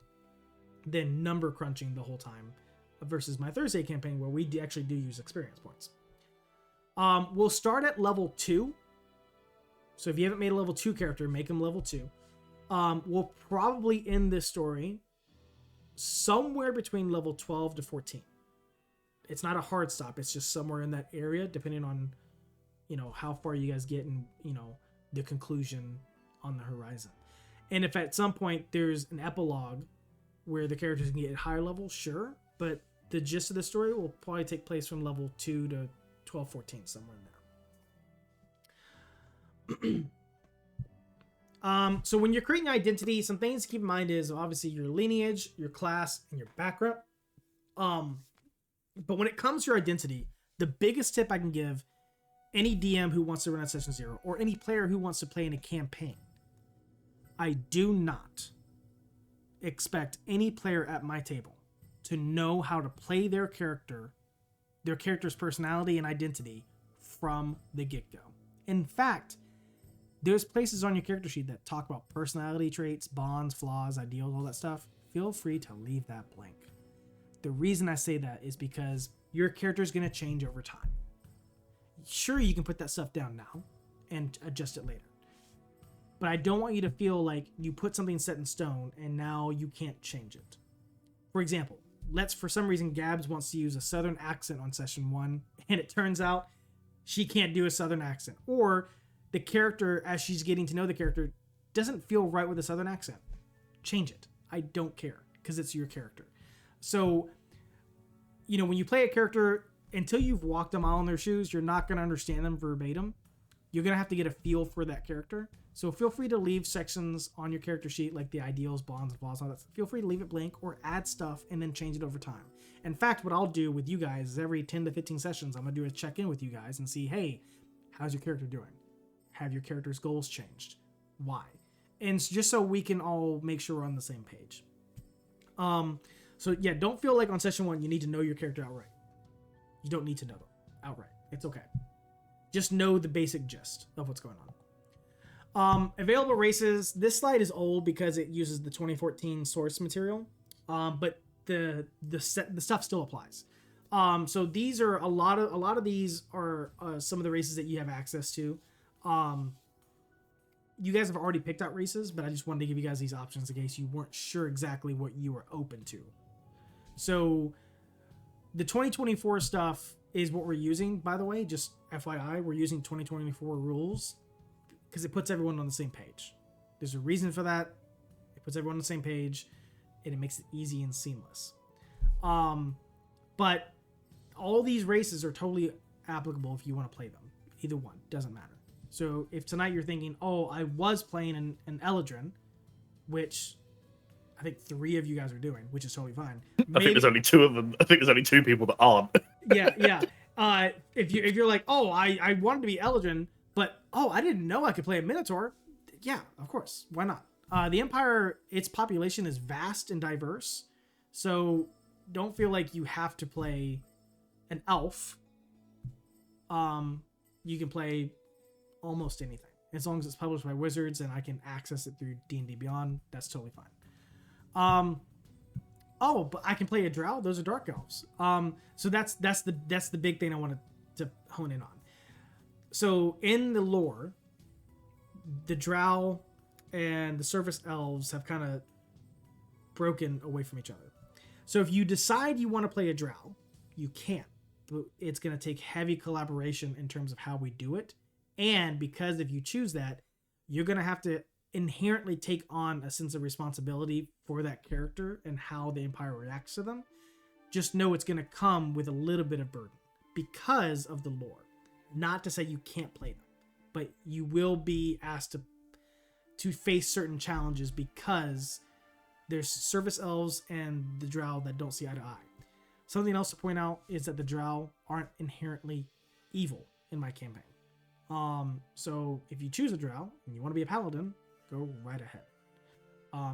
than number crunching the whole time versus my Thursday campaign where we actually do use experience points. We'll start at level 2. So if you haven't made a level 2 character, make them level 2. We'll probably end this story somewhere between level 12 to 14. It's not a hard stop. It's just somewhere in that area, depending on, how far you guys get and, the conclusion on the horizon. And if at some point there's an epilogue where the characters can get at higher level, sure. But the gist of the story will probably take place from level 2 to 12, 14, somewhere in there. So when you're creating identity, some things to keep in mind is obviously your lineage, your class, and your background. But when it comes to your identity, the biggest tip I can give any DM who wants to run at Session 0 or any player who wants to play in a campaign, I do not expect any player at my table to know how to play their character's personality and identity from the get-go. In fact, there's places on your character sheet that talk about personality traits, bonds, flaws, ideals, all that stuff. Feel free to leave that blank. The reason I say that is because your character is going to change over time. Sure, you can put that stuff down now and adjust it later. But I don't want you to feel like you put something set in stone and now you can't change it. For example, for some reason, Gabs wants to use a Southern accent on Session 1, and it turns out she can't do a Southern accent. Or the character, as she's getting to know the character, doesn't feel right with a Southern accent. Change it. I don't care, because it's your character. So, when you play a character, until you've walked a mile in their shoes, you're not going to understand them verbatim. You're going to have to get a feel for that character. So feel free to leave sections on your character sheet, like the ideals, bonds, flaws, all that. Feel free to leave it blank or add stuff and then change it over time. In fact, what I'll do with you guys is every 10 to 15 sessions, I'm going to do a check-in with you guys and see, hey, how's your character doing? Have your character's goals changed? Why? And just so we can all make sure we're on the same page. So yeah, don't feel like on Session 1 you need to know your character outright. You don't need to know them outright. It's okay. Just know the basic gist of what's going on. Available races. This slide is old because it uses the 2014 source material, but the stuff still applies. So these are a lot of these are some of the races that you have access to. You guys have already picked out races, but I just wanted to give you guys these options in case you weren't sure exactly what you were open to. So the 2024 stuff is what we're using, by the way, just FYI, we're using 2024 rules because it puts everyone on the same page. There's a reason for that. It puts everyone on the same page and it makes it easy and seamless. But all these races are totally applicable if you want to play them. Either one, doesn't matter. So if tonight you're thinking, oh, I was playing an Eladrin, which I think 3 of you guys are doing, which is totally fine. I think there's only 2 of them. I think there's only 2 people that aren't. Yeah. If you're like, oh, I wanted to be Eladrin, but oh, I didn't know I could play a Minotaur. Yeah, of course. Why not? The Empire, its population is vast and diverse, so don't feel like you have to play an elf you can play almost anything as long as it's published by Wizards and I can access it through D&D Beyond. That's totally fine. Oh, but I can play a drow. Those are dark elves. So that's the big thing I wanted to hone in on. So in the lore, the drow and the surface elves have kind of broken away from each other. So if you decide you want to play a drow, you can, but it's going to take heavy collaboration in terms of how we do it. And because if you choose that, you're going to have to inherently take on a sense of responsibility for that character and how the Empire reacts to them. Just know it's going to come with a little bit of burden because of the lore. Not to say you can't play them, but you will be asked to face certain challenges because there's surface elves and the drow that don't see eye to eye. Something else to point out is that the drow aren't inherently evil in my campaign. So if you choose a drow and you want to be a paladin, go right ahead.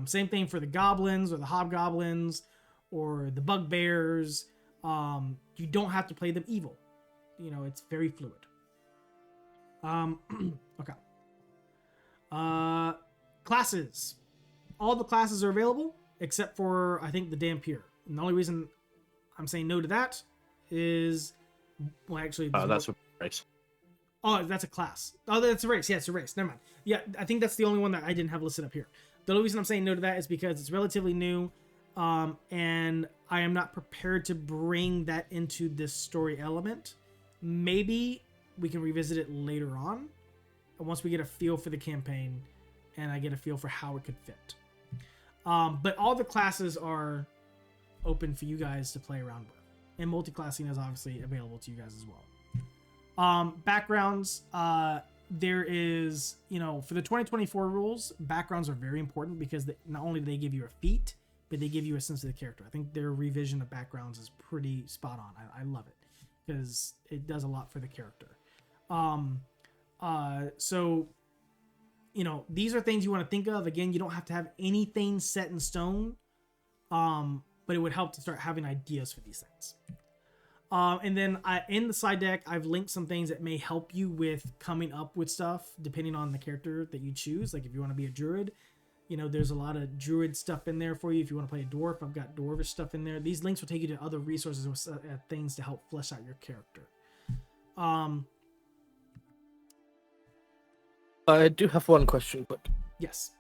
Same thing for the goblins or the hobgoblins or the bugbears. You don't have to play them evil. You know, it's very fluid. Okay. Classes. All the classes are available except for, I think, the Dampier. And the only reason I'm saying no to that is, well, actually, that's a race. Oh, that's a class. Oh, that's a race. Yeah, it's a race. Never mind. Yeah, I think that's the only one that I didn't have listed up here. The only reason I'm saying no to that is because it's relatively new, and I am not prepared to bring that into this story element. Maybe we can revisit it later on, once we get a feel for the campaign, and I get a feel for how it could fit. But all the classes are open for you guys to play around with, and multi-classing is obviously available to you guys as well. Backgrounds, there is, for the 2024 rules, backgrounds are very important because not only do they give you a feat, but they give you a sense of the character. I think their revision of backgrounds is pretty spot on. I love it because it does a lot for the character. So, these are things you want to think of. Again, you don't have to have anything set in stone, but it would help to start having ideas for these things. And then in the slide deck, I've linked some things that may help you with coming up with stuff, depending on the character that you choose. Like if you want to be a druid, there's a lot of druid stuff in there for you. If you want to play a dwarf, I've got dwarvish stuff in there. These links will take you to other resources or things to help flesh out your character. I do have one question, quick. Yes.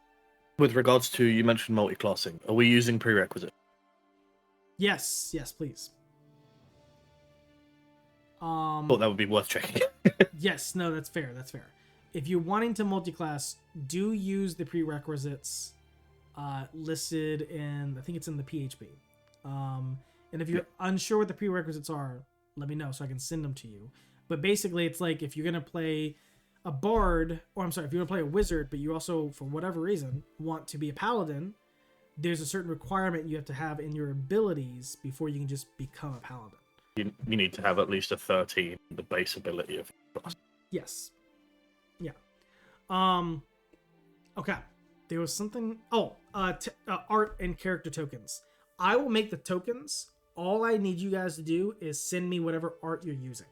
With regards to, you mentioned multi-classing. Are we using prerequisites? Yes, please. Thought that would be worth checking. Yes, no, that's fair. If you're wanting to multi-class, do use the prerequisites listed in, I think it's in the PHP. And if you're unsure what the prerequisites are, let me know so I can send them to you. But basically, it's like if you're going to play a bard, if you're going to play a wizard, but you also, for whatever reason, want to be a paladin, there's a certain requirement you have to have in your abilities before you can just become a paladin. You need to have at least a 13, the base ability of class. Yes. Yeah. Okay. There was something. Art and character tokens. I will make the tokens. All I need you guys to do is send me whatever art you're using.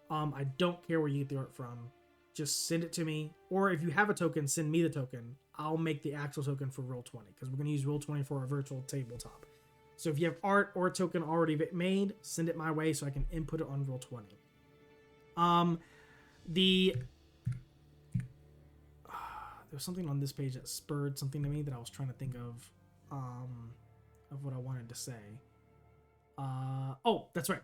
I don't care where you get the art from. Just send it to me. Or if you have a token, send me the token. I'll make the actual token for Roll20 because we're going to use Roll20 for our virtual tabletop. So if you have art or a token already made, send it my way so I can input it on Roll20. There was something on this page that spurred something to me that I was trying to think of what I wanted to say. That's right.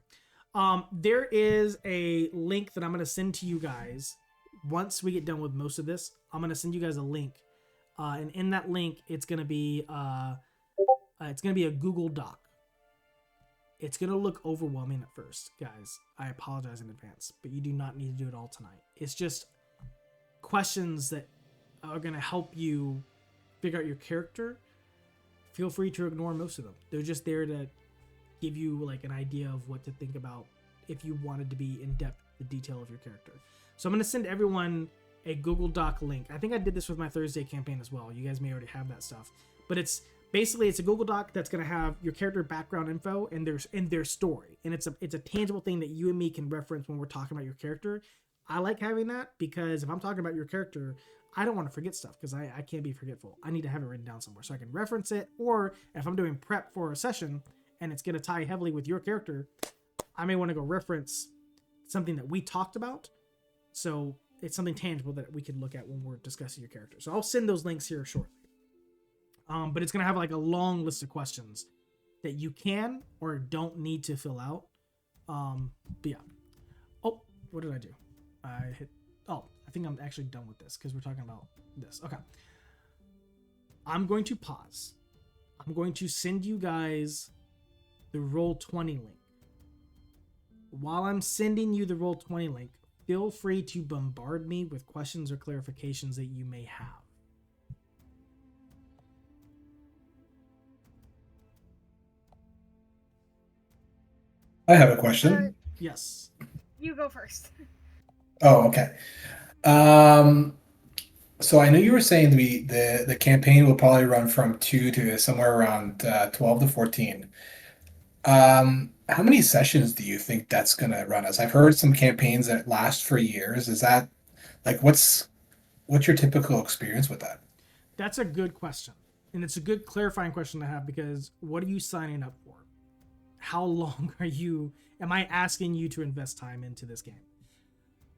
There is a link that I'm going to send to you guys once we get done with most of this. I'm going to send you guys a link, and in that link, it's going to be a Google Doc. It's going to look overwhelming at first, guys. I apologize in advance, but you do not need to do it all tonight. It's just questions that are going to help you figure out your character. Feel free to ignore most of them. They're just there to give you like an idea of what to think about if you wanted to be in depth the detail of your character. So I'm going to send everyone a Google Doc link. I think I did this with my Thursday campaign as well. You guys may already have that stuff. But it's basically it's a Google Doc that's going to have your character background info and their story, and it's a tangible thing that you and me can reference when we're talking about your character. I like having that because if I'm talking about your character, I don't want to forget stuff because I can't be forgetful. I need to have it written down somewhere so I can reference it, or if I'm doing prep for a session and it's going to tie heavily with your character, I may want to go reference something that we talked about. So it's something tangible that we can look at when we're discussing your character. So I'll send those links here shortly. But it's going to have like a long list of questions that you can or don't need to fill out. But yeah. Oh, what did I do? I think I'm actually done with this because we're talking about this. Okay. I'm going to pause. I'm going to send you guys the Roll20 link. While I'm sending you the Roll20 link, feel free to bombard me with questions or clarifications that you may have. I have a question. Yes. You go first. Oh, okay. So I know you were saying the campaign will probably run from 2 to somewhere around 12 to 14. How many sessions do you think that's gonna run as? I've heard some campaigns that last for years. Is that like what's your typical experience with that? That's a good question. And it's a good clarifying question to have because what are you signing up for? How long am I asking you to invest time into this game?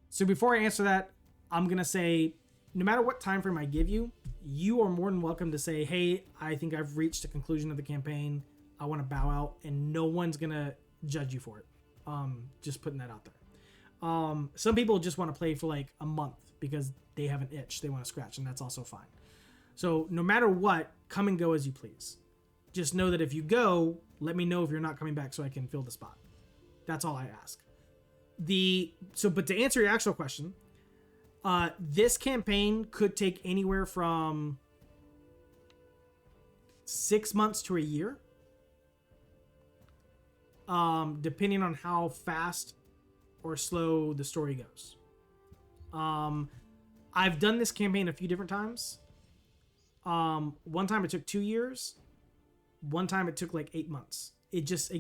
So before I answer that, I'm going to say, no matter what time frame I give you, you are more than welcome to say, hey, I think I've reached the conclusion of the campaign. I want to bow out, and no one's going to judge you for it. Just putting that out there. Some people just want to play for like a month because they have an itch they want to scratch, and that's also fine. So no matter what, come and go as you please. Just know that if you go, let me know if you're not coming back so I can fill the spot. That's all I ask. But to answer your actual question, this campaign could take anywhere from 6 months to a year, depending on how fast or slow the story goes. I've done this campaign a few different times. One time it took 2 years. One time it took like 8 months. It just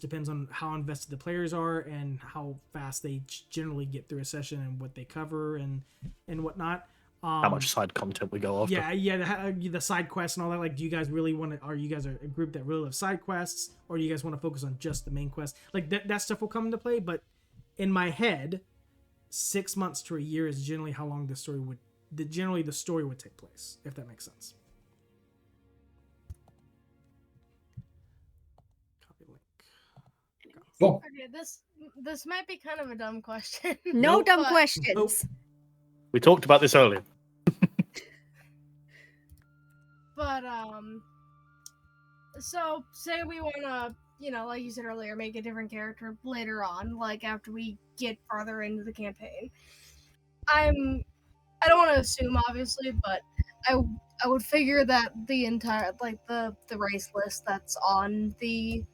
depends on how invested the players are and how fast they generally get through a session and what they cover and whatnot. How much side content we go after. Yeah, the side quests and all that. Like, do you guys really want to? Are you guys a group that really love side quests, or do you guys want to focus on just the main quest? Like that stuff will come into play. But in my head, 6 months to a year is generally how long the story would take place, if that makes sense. Cool. Okay, this might be kind of a dumb question. No dumb But- questions. Nope. We talked about this earlier. But so say we wanna, like you said earlier, make a different character later on, like after we get farther into the campaign. I don't want to assume obviously, but I would figure that the entire the race list that's on the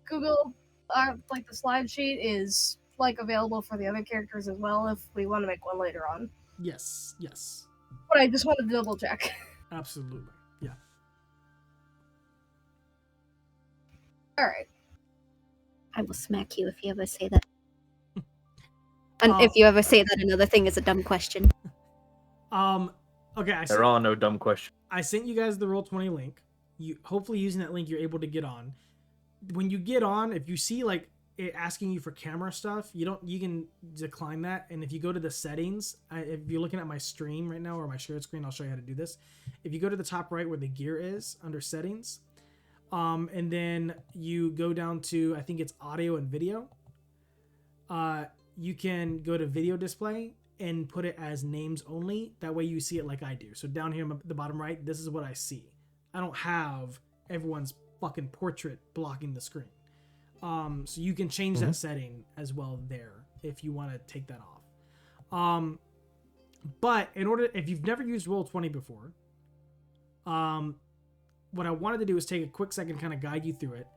Google the slide sheet is available for the other characters as well if we want to make one later on. Yes. But I just wanted to double check. Absolutely. Yeah. All right. I will smack you if you ever say that. And if you ever say that another thing is a dumb question. Okay. There are no dumb questions. I sent you guys the Roll20 link. You hopefully using that link, you're able to get on. When you get on, if you see it asking you for camera stuff, you can decline that. And if you go to the settings, if you're looking at my stream right now or my shared screen, I'll show you how to do this. If you go to the top right where the gear is under settings, and then you go down to, I think it's audio and video, you can go to video display and put it as names only. That way you see it like I do. So down here at the bottom right, this is what I see. I don't have everyone's fucking portrait blocking the screen. So you can change that setting as well there if you want to take that off. But if you've never used Roll20 before, what I wanted to do is take a quick second to kind of guide you through it.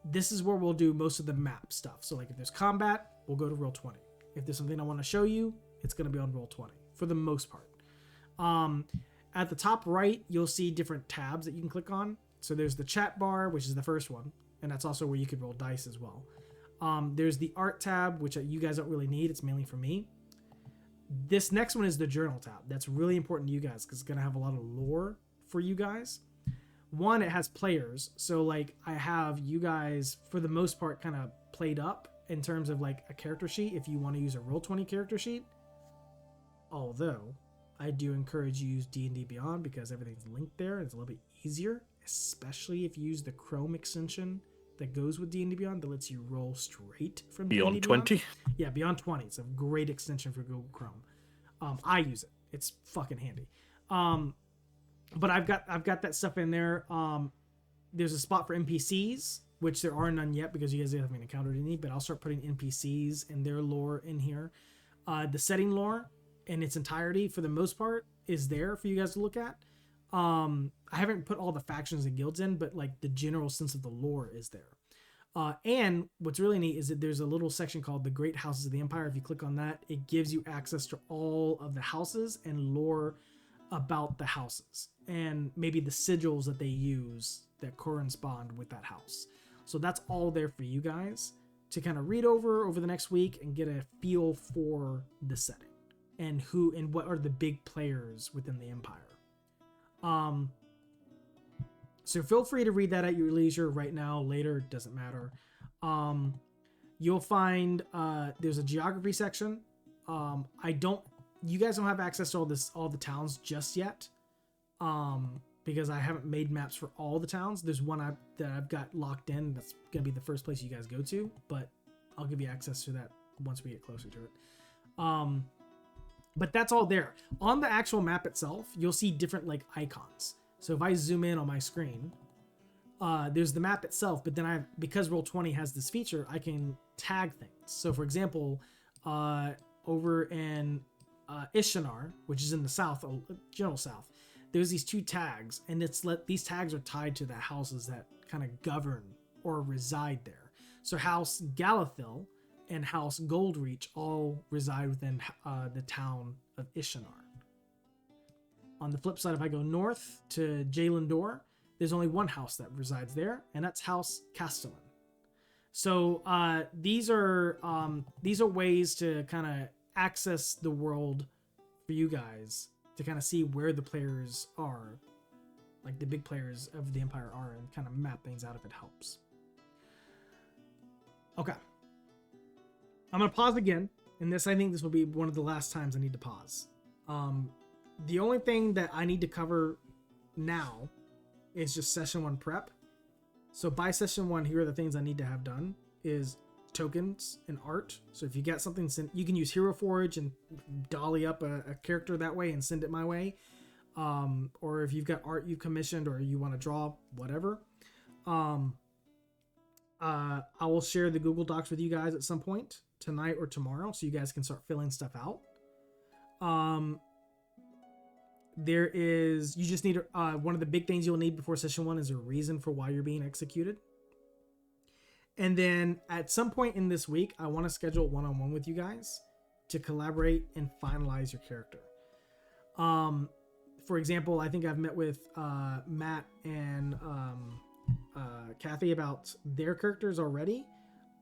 This is where we'll do most of the map stuff. So if there's combat, we'll go to Roll20. If there's something I want to show you, it's going to be on Roll20 for the most part. At the top right, you'll see different tabs that you can click on. So there's the chat bar, which is the first one, and that's also where you could roll dice as well. There's the art tab, which you guys don't really need. It's mainly for me. This next one is the journal tab. That's really important to you guys because it's going to have a lot of lore for you guys. One, it has players. So like I have you guys, for the most part, kind of played up in terms of like a character sheet if you want to use a Roll20 character sheet. Although I do encourage you to use D&D Beyond because everything's linked there. It's a little bit easier, especially if you use the Chrome extension that goes with D&D Beyond that lets you roll straight from Beyond D&D 20? Yeah, Beyond 20. It's a great extension for Google Chrome. I use it. It's fucking handy. But I've got that stuff in there. There's a spot for NPCs, which there are none yet because you guys haven't encountered any, but I'll start putting NPCs and their lore in here. The setting lore in its entirety, for the most part, is there for you guys to look at. I haven't put all the factions and guilds in, but like the general sense of the lore is there. And what's really neat is that there's a little section called the Great Houses of the Empire. If you click on that, it gives you access to all of the houses and lore about the houses and maybe the sigils that they use that correspond with that house. So that's all there for you guys to kind of read over the next week and get a feel for the setting and who and what are the big players within the Empire. So feel free to read that at your leisure right now, later, it doesn't matter. You'll find there's a geography section. You guys don't have access to all the towns just yet. Because I haven't made maps for all the towns. There's one that I've got locked in. That's gonna be the first place you guys go to, but I'll give you access to that once we get closer to it. But that's all there. On the actual map itself, you'll see different like icons. So if I zoom in on my screen, there's the map itself, but then because Roll20 has this feature, I can tag things. So for example, over in Ishinar, which is in the south, general south, there's these two tags, and these tags are tied to the houses that kind of govern or reside there. So House Galathil and House Goldreach all reside within the town of Ishinar. On the flip side, if I go north to Jalandor, there's only one house that resides there, and that's House Castellan. So these are ways to kind of access the world for you guys to kind of see where the players are, like the big players of the Empire are, and kind of map things out if it helps. Okay. I'm going to pause again, and I think this will be one of the last times I need to pause. The only thing that I need to cover now is just session 1 prep. So by session 1, here are the things I need to have done is tokens and art. So if you get something sent, you can use Hero Forge and dolly up a character that way and send it my way. Or if you've got art you commissioned or you want to draw, whatever. I will share the Google Docs with you guys at some point tonight or tomorrow so you guys can start filling stuff out. You just need one of the big things you'll need before session 1 is a reason for why you're being executed. And then at some point in this week, I want to schedule one-on-one with you guys to collaborate and finalize your character. For example, I think I've met with Matt and Kathy about their characters already,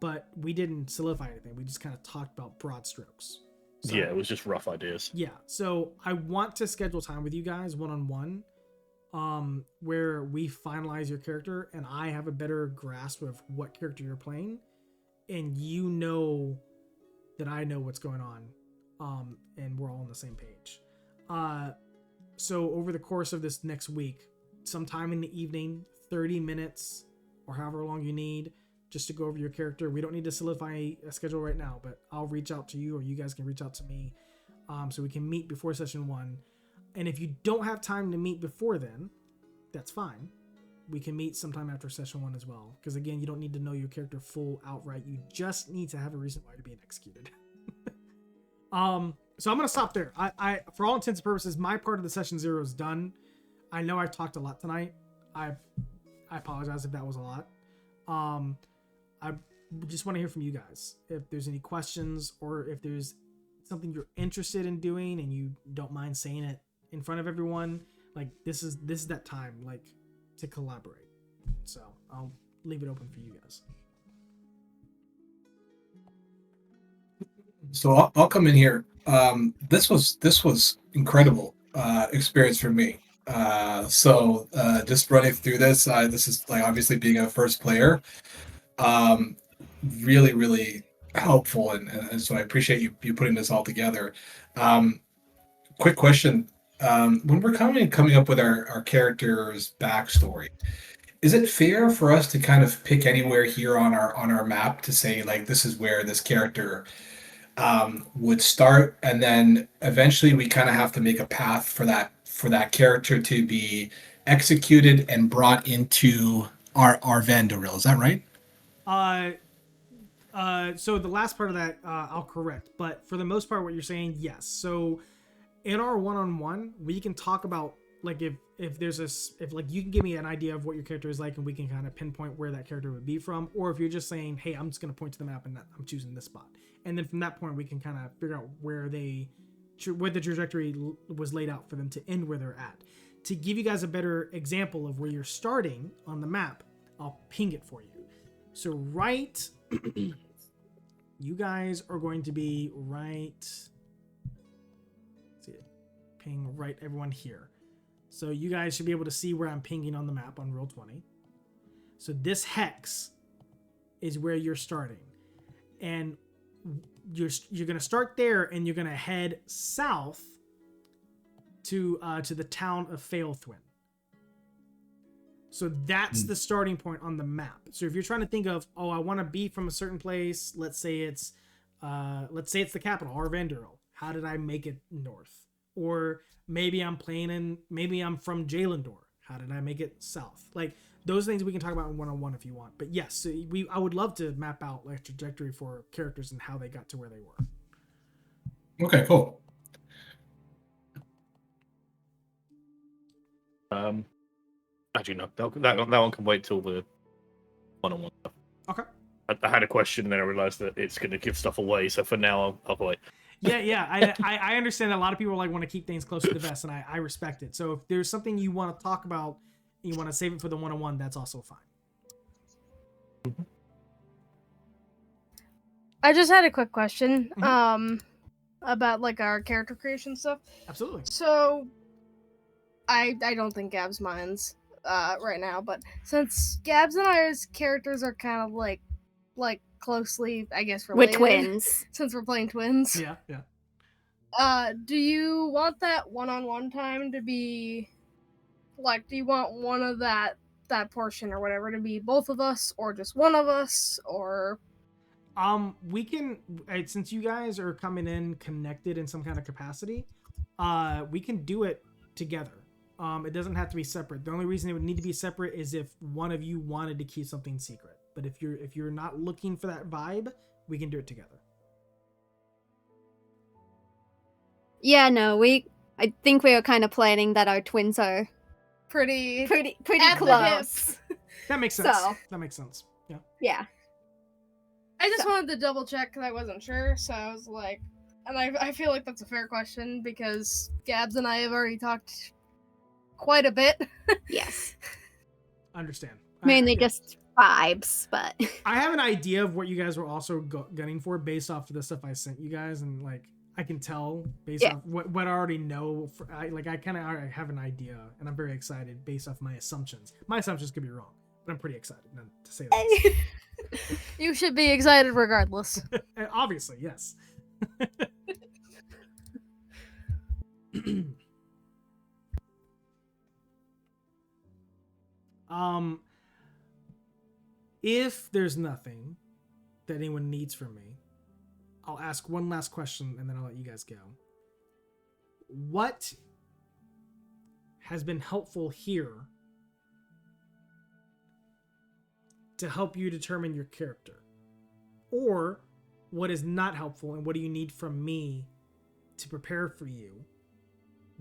but we didn't solidify anything. We just kind of talked about broad strokes. So, yeah, it was just rough ideas. Yeah, so I want to schedule time with you guys one-on-one where we finalize your character and I have a better grasp of what character you're playing and you know that I know what's going on and we're all on the same page. So over the course of this next week, sometime in the evening, 30 minutes or however long you need just to go over your character. We don't need to solidify a schedule right now, but I'll reach out to you or you guys can reach out to me so we can meet before session 1. And if you don't have time to meet before then, that's fine. We can meet sometime after session 1 as well. Because again, you don't need to know your character full outright. You just need to have a reason why you're being executed. So I'm going to stop there. I for all intents and purposes, my part of the session 0 is done. I know I've talked a lot tonight. I apologize if that was a lot. I just want to hear from you guys. If there's any questions or if there's something you're interested in doing and you don't mind saying it in front of everyone, like this is that time like to collaborate. So I'll leave it open for you guys. So I'll come in here. This was incredible experience for me. Just running through this, this is like obviously being a first player, really helpful, and so I appreciate you putting this all together. Quick question: when we're coming up with our character's backstory, is it fair for us to kind of pick anywhere here on our map to say like this is where this character would start, and then eventually we kind of have to make a path for that character to be executed and brought into our Vandoril? Is that right? So the last part of that I'll correct, but for the most part what you're saying, yes. So in our one-on-one we can talk about like if there's if like you can give me an idea of what your character is like and we can kind of pinpoint where that character would be from, or if you're just saying, hey, I'm just going to point to the map and I'm choosing this spot, and then from that point we can kind of figure out where the trajectory was laid out for them to end where they're at. To give you guys a better example of where you're starting on the map, I'll ping it for you. So right you guys are going to be right, let's see it, ping right everyone here. So you guys should be able to see where I'm pinging on the map on Roll20. So this hex is where you're starting. And you're going to start there and you're going to head south to the town of Failthwin. So that's the starting point on the map. So if you're trying to think of, oh, I want to be from a certain place, let's say it's the capital, Arvanduril. How did I make it north? Or maybe I'm from Jalendor. How did I make it south? Like those things we can talk about in one-on-one if you want. But yes, I would love to map out like trajectory for characters and how they got to where they were. Okay, cool. Actually, no, that one can wait till the one-on-one stuff. Okay. I had a question and then I realized that it's going to give stuff away. So for now, I'll wait. Yeah. I understand that a lot of people like want to keep things close to the vest, and I respect it. So if there's something you want to talk about, and you want to save it for the one-on-one, that's also fine. I just had a quick question about like our character creation stuff. Absolutely. So I don't think Gab's mine's right now, but since Gab's and I's characters are kind of like closely, I guess, related. We're twins. Since we're playing twins. Yeah. Do you want that one-on-one time to be like, do you want one of that portion or whatever to be both of us or just one of us, or we can, since you guys are coming in connected in some kind of capacity, we can do it together. It doesn't have to be separate. The only reason it would need to be separate is if one of you wanted to keep something secret. But if you're not looking for that vibe, we can do it together. Yeah, no, I think we were kind of planning that our twins are pretty at close. That makes sense. So. That makes sense. Yeah. Yeah. I just wanted to double check because I wasn't sure, so I was like, and I feel like that's a fair question because Gabs and I have already talked quite a bit. Yes. Understand. Mainly just vibes, but I have an idea of what you guys were also gunning for based off of the stuff I sent you guys, and like I can tell based off what I already know. I kind of already have an idea, and I'm very excited based off my assumptions. My assumptions could be wrong, but I'm pretty excited to say that. You should be excited regardless. Obviously, yes. If there's nothing that anyone needs from me, I'll ask one last question and then I'll let you guys go. What has been helpful here to help you determine your character? Or what is not helpful and what do you need from me to prepare for you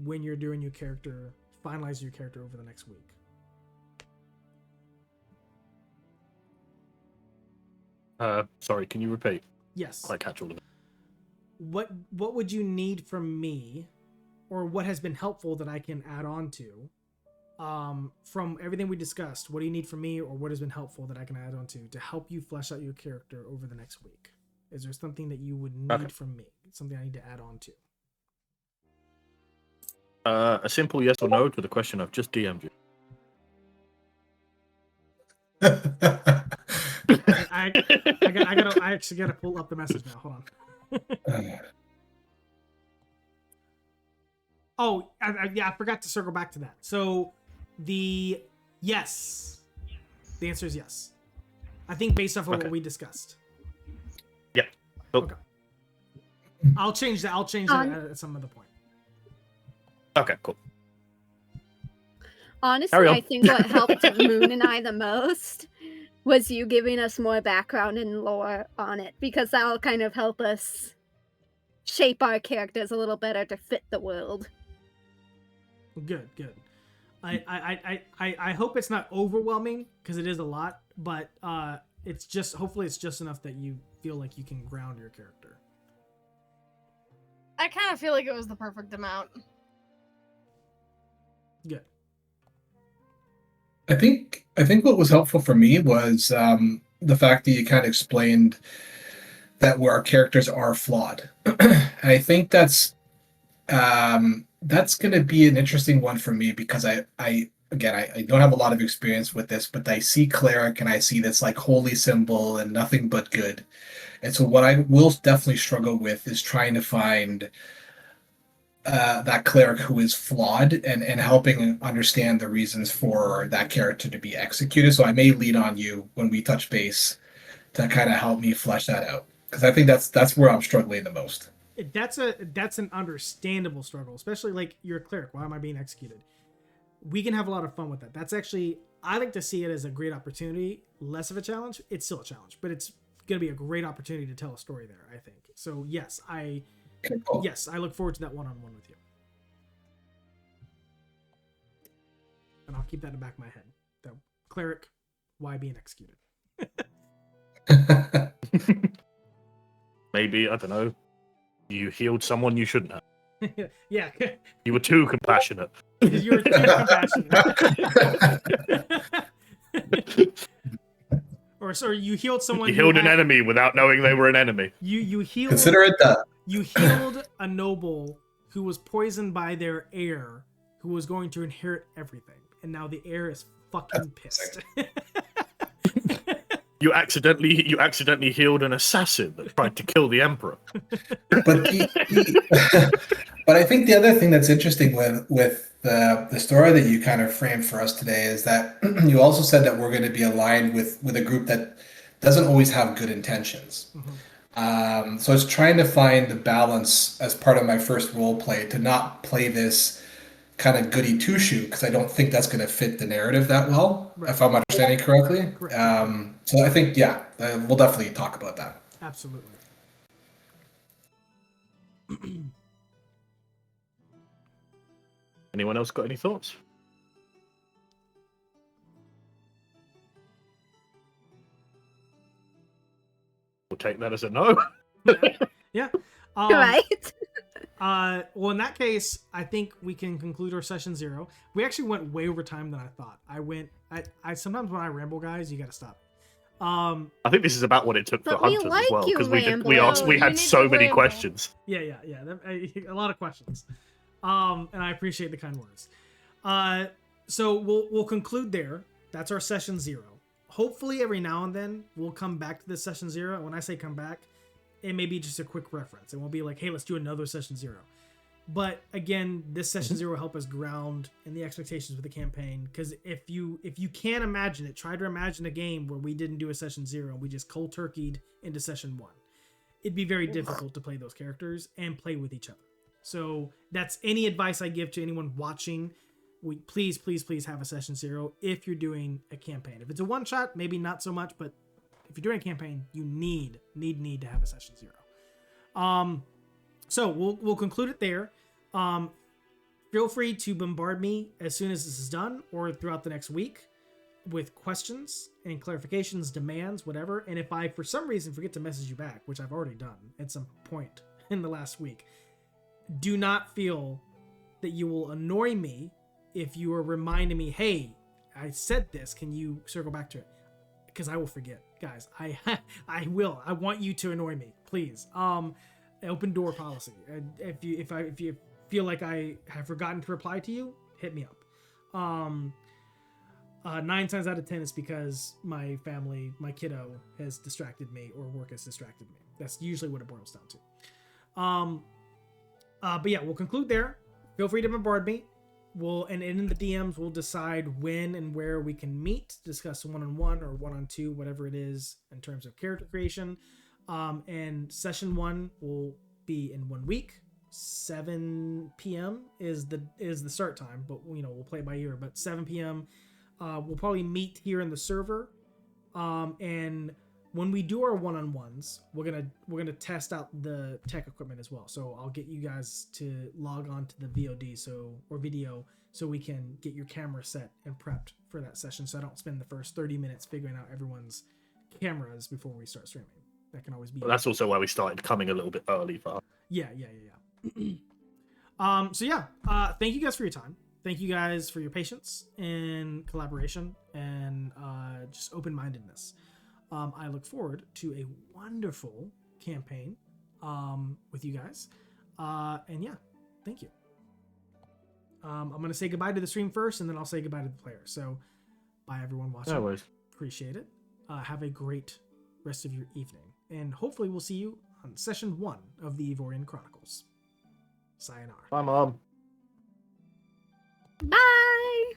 when you're doing your character, finalize your character over the next week? Sorry, can you repeat? Yes. I catch all of it. What would you need from me or what has been helpful that I can add on to from everything we discussed. What do you need from me, or what has been helpful that I can add on to help you flesh out your character over the next week? Is there something that you would need from me? Something I need to add on to? A simple yes or no to the question I've just DM'd you. I actually gotta pull up the message now. Hold on. Oh, I forgot to circle back to that. So, the answer is yes. I think based off of what we discussed. Yeah. Oh. Okay. I'll change that. At some other point. Okay, cool. Honestly, I think what helped Moon and I the most was you giving us more background and lore on it, because that'll kind of help us shape our characters a little better to fit the world. Good. I hope it's not overwhelming, because it is a lot, but it's just, hopefully it's just enough that you feel like you can ground your character. I kind of feel like it was the perfect amount. Good. I think what was helpful for me was the fact that you kind of explained that where our characters are flawed. And I think that's going to be an interesting one for me, because I don't have a lot of experience with this, but I see cleric and I see this like holy symbol and nothing but good. And so what I will definitely struggle with is trying to find that cleric who is flawed and helping understand the reasons for that character to be executed. So I may lean on you when we touch base to kind of help me flesh that out, because I think that's where I'm struggling the most. That's an understandable struggle, especially like you're a cleric. Why am I being executed? We can have a lot of fun with that. That's actually, I like to see it as a great opportunity, less of a challenge. It's still a challenge, but it's going to be a great opportunity to tell a story there, I think. So yes, I look forward to that one-on-one with you. And I'll keep that in the back of my head. The cleric, why being executed? Maybe, I don't know, you healed someone you shouldn't have. Yeah. You were too compassionate. You were too compassionate. Or sorry, you healed someone. You healed an enemy without knowing they were an enemy. You healed. Consider it done. You healed a noble who was poisoned by their heir, who was going to inherit everything, and now the heir is fucking pissed. You accidentally healed an assassin that tried to kill the emperor. But but I think the other thing that's interesting with the story that you kind of framed for us today is that you also said that we're going to be aligned with a group that doesn't always have good intentions. Mm-hmm. So it's trying to find the balance as part of my first role play to not play this kind of goody two shoe, because I don't think that's going to fit the narrative that well, right, if I'm understanding correctly. So I think we'll definitely talk about that. Absolutely. Anyone else got any thoughts? We'll take that as a no. Yeah. Right. Well, in that case, I think we can conclude our session 0. We actually went way over time than I thought. I sometimes when I ramble, guys, you gotta stop. I think this is about what it took for But we Hunters like as well, you because rambling. we You had need so to many ramble. questions. Yeah. A lot of questions. And I appreciate the kind words. So we'll conclude there. That's our session 0. Hopefully every now and then we'll come back to this session 0. And when I say come back, it may be just a quick reference. It won't be like, hey, let's do another session 0. But again, this session 0 will help us ground in the expectations of the campaign. Because if you can't imagine it, try to imagine a game where we didn't do a session 0 and we just cold turkeyed into session 1. It'd be very difficult to play those characters and play with each other. So that's any advice I give to anyone watching. Please have a session 0 if you're doing a campaign. If it's a one shot, maybe not so much, but if you're doing a campaign, you need to have a session 0. So we'll conclude it there. Feel free to bombard me as soon as this is done or throughout the next week with questions and clarifications, demands, whatever. And if I, for some reason, forget to message you back, which I've already done at some point in the last week, do not feel that you will annoy me if you are reminding me, hey, I said this, can you circle back to it? Because I will forget, guys. I will. I want you to annoy me, please. Open door policy. If you feel like I have forgotten to reply to you, hit me up. 9 times out of 10 is because my family, my kiddo, has distracted me or work has distracted me. That's usually what it boils down to. But yeah, we'll conclude there. Feel free to bombard me. And in the DMs, we'll decide when and where we can meet to discuss one-on-one or one-on-two, whatever it is in terms of character creation. And session 1 will be in 1 week. 7 p.m. is the start time, but we'll play it by ear. But 7 p.m. We'll probably meet here in the server. And when we do our one-on-ones, we're gonna test out the tech equipment as well. So I'll get you guys to log on to the VOD or video so we can get your camera set and prepped for that session. So I don't spend the first 30 minutes figuring out everyone's cameras before we start streaming. That can always be. Well, that's also why we started coming a little bit early for. Yeah. So yeah, thank you guys for your time. Thank you guys for your patience and collaboration and just open-mindedness. I look forward to a wonderful campaign with you guys. And yeah, thank you. I'm going to say goodbye to the stream first, and then I'll say goodbye to the player. So bye, everyone watching. No worries. Appreciate it. Have a great rest of your evening. And hopefully we'll see you on session 1 of the Eveorian Chronicles. Sayonara. Bye, Mom. Bye!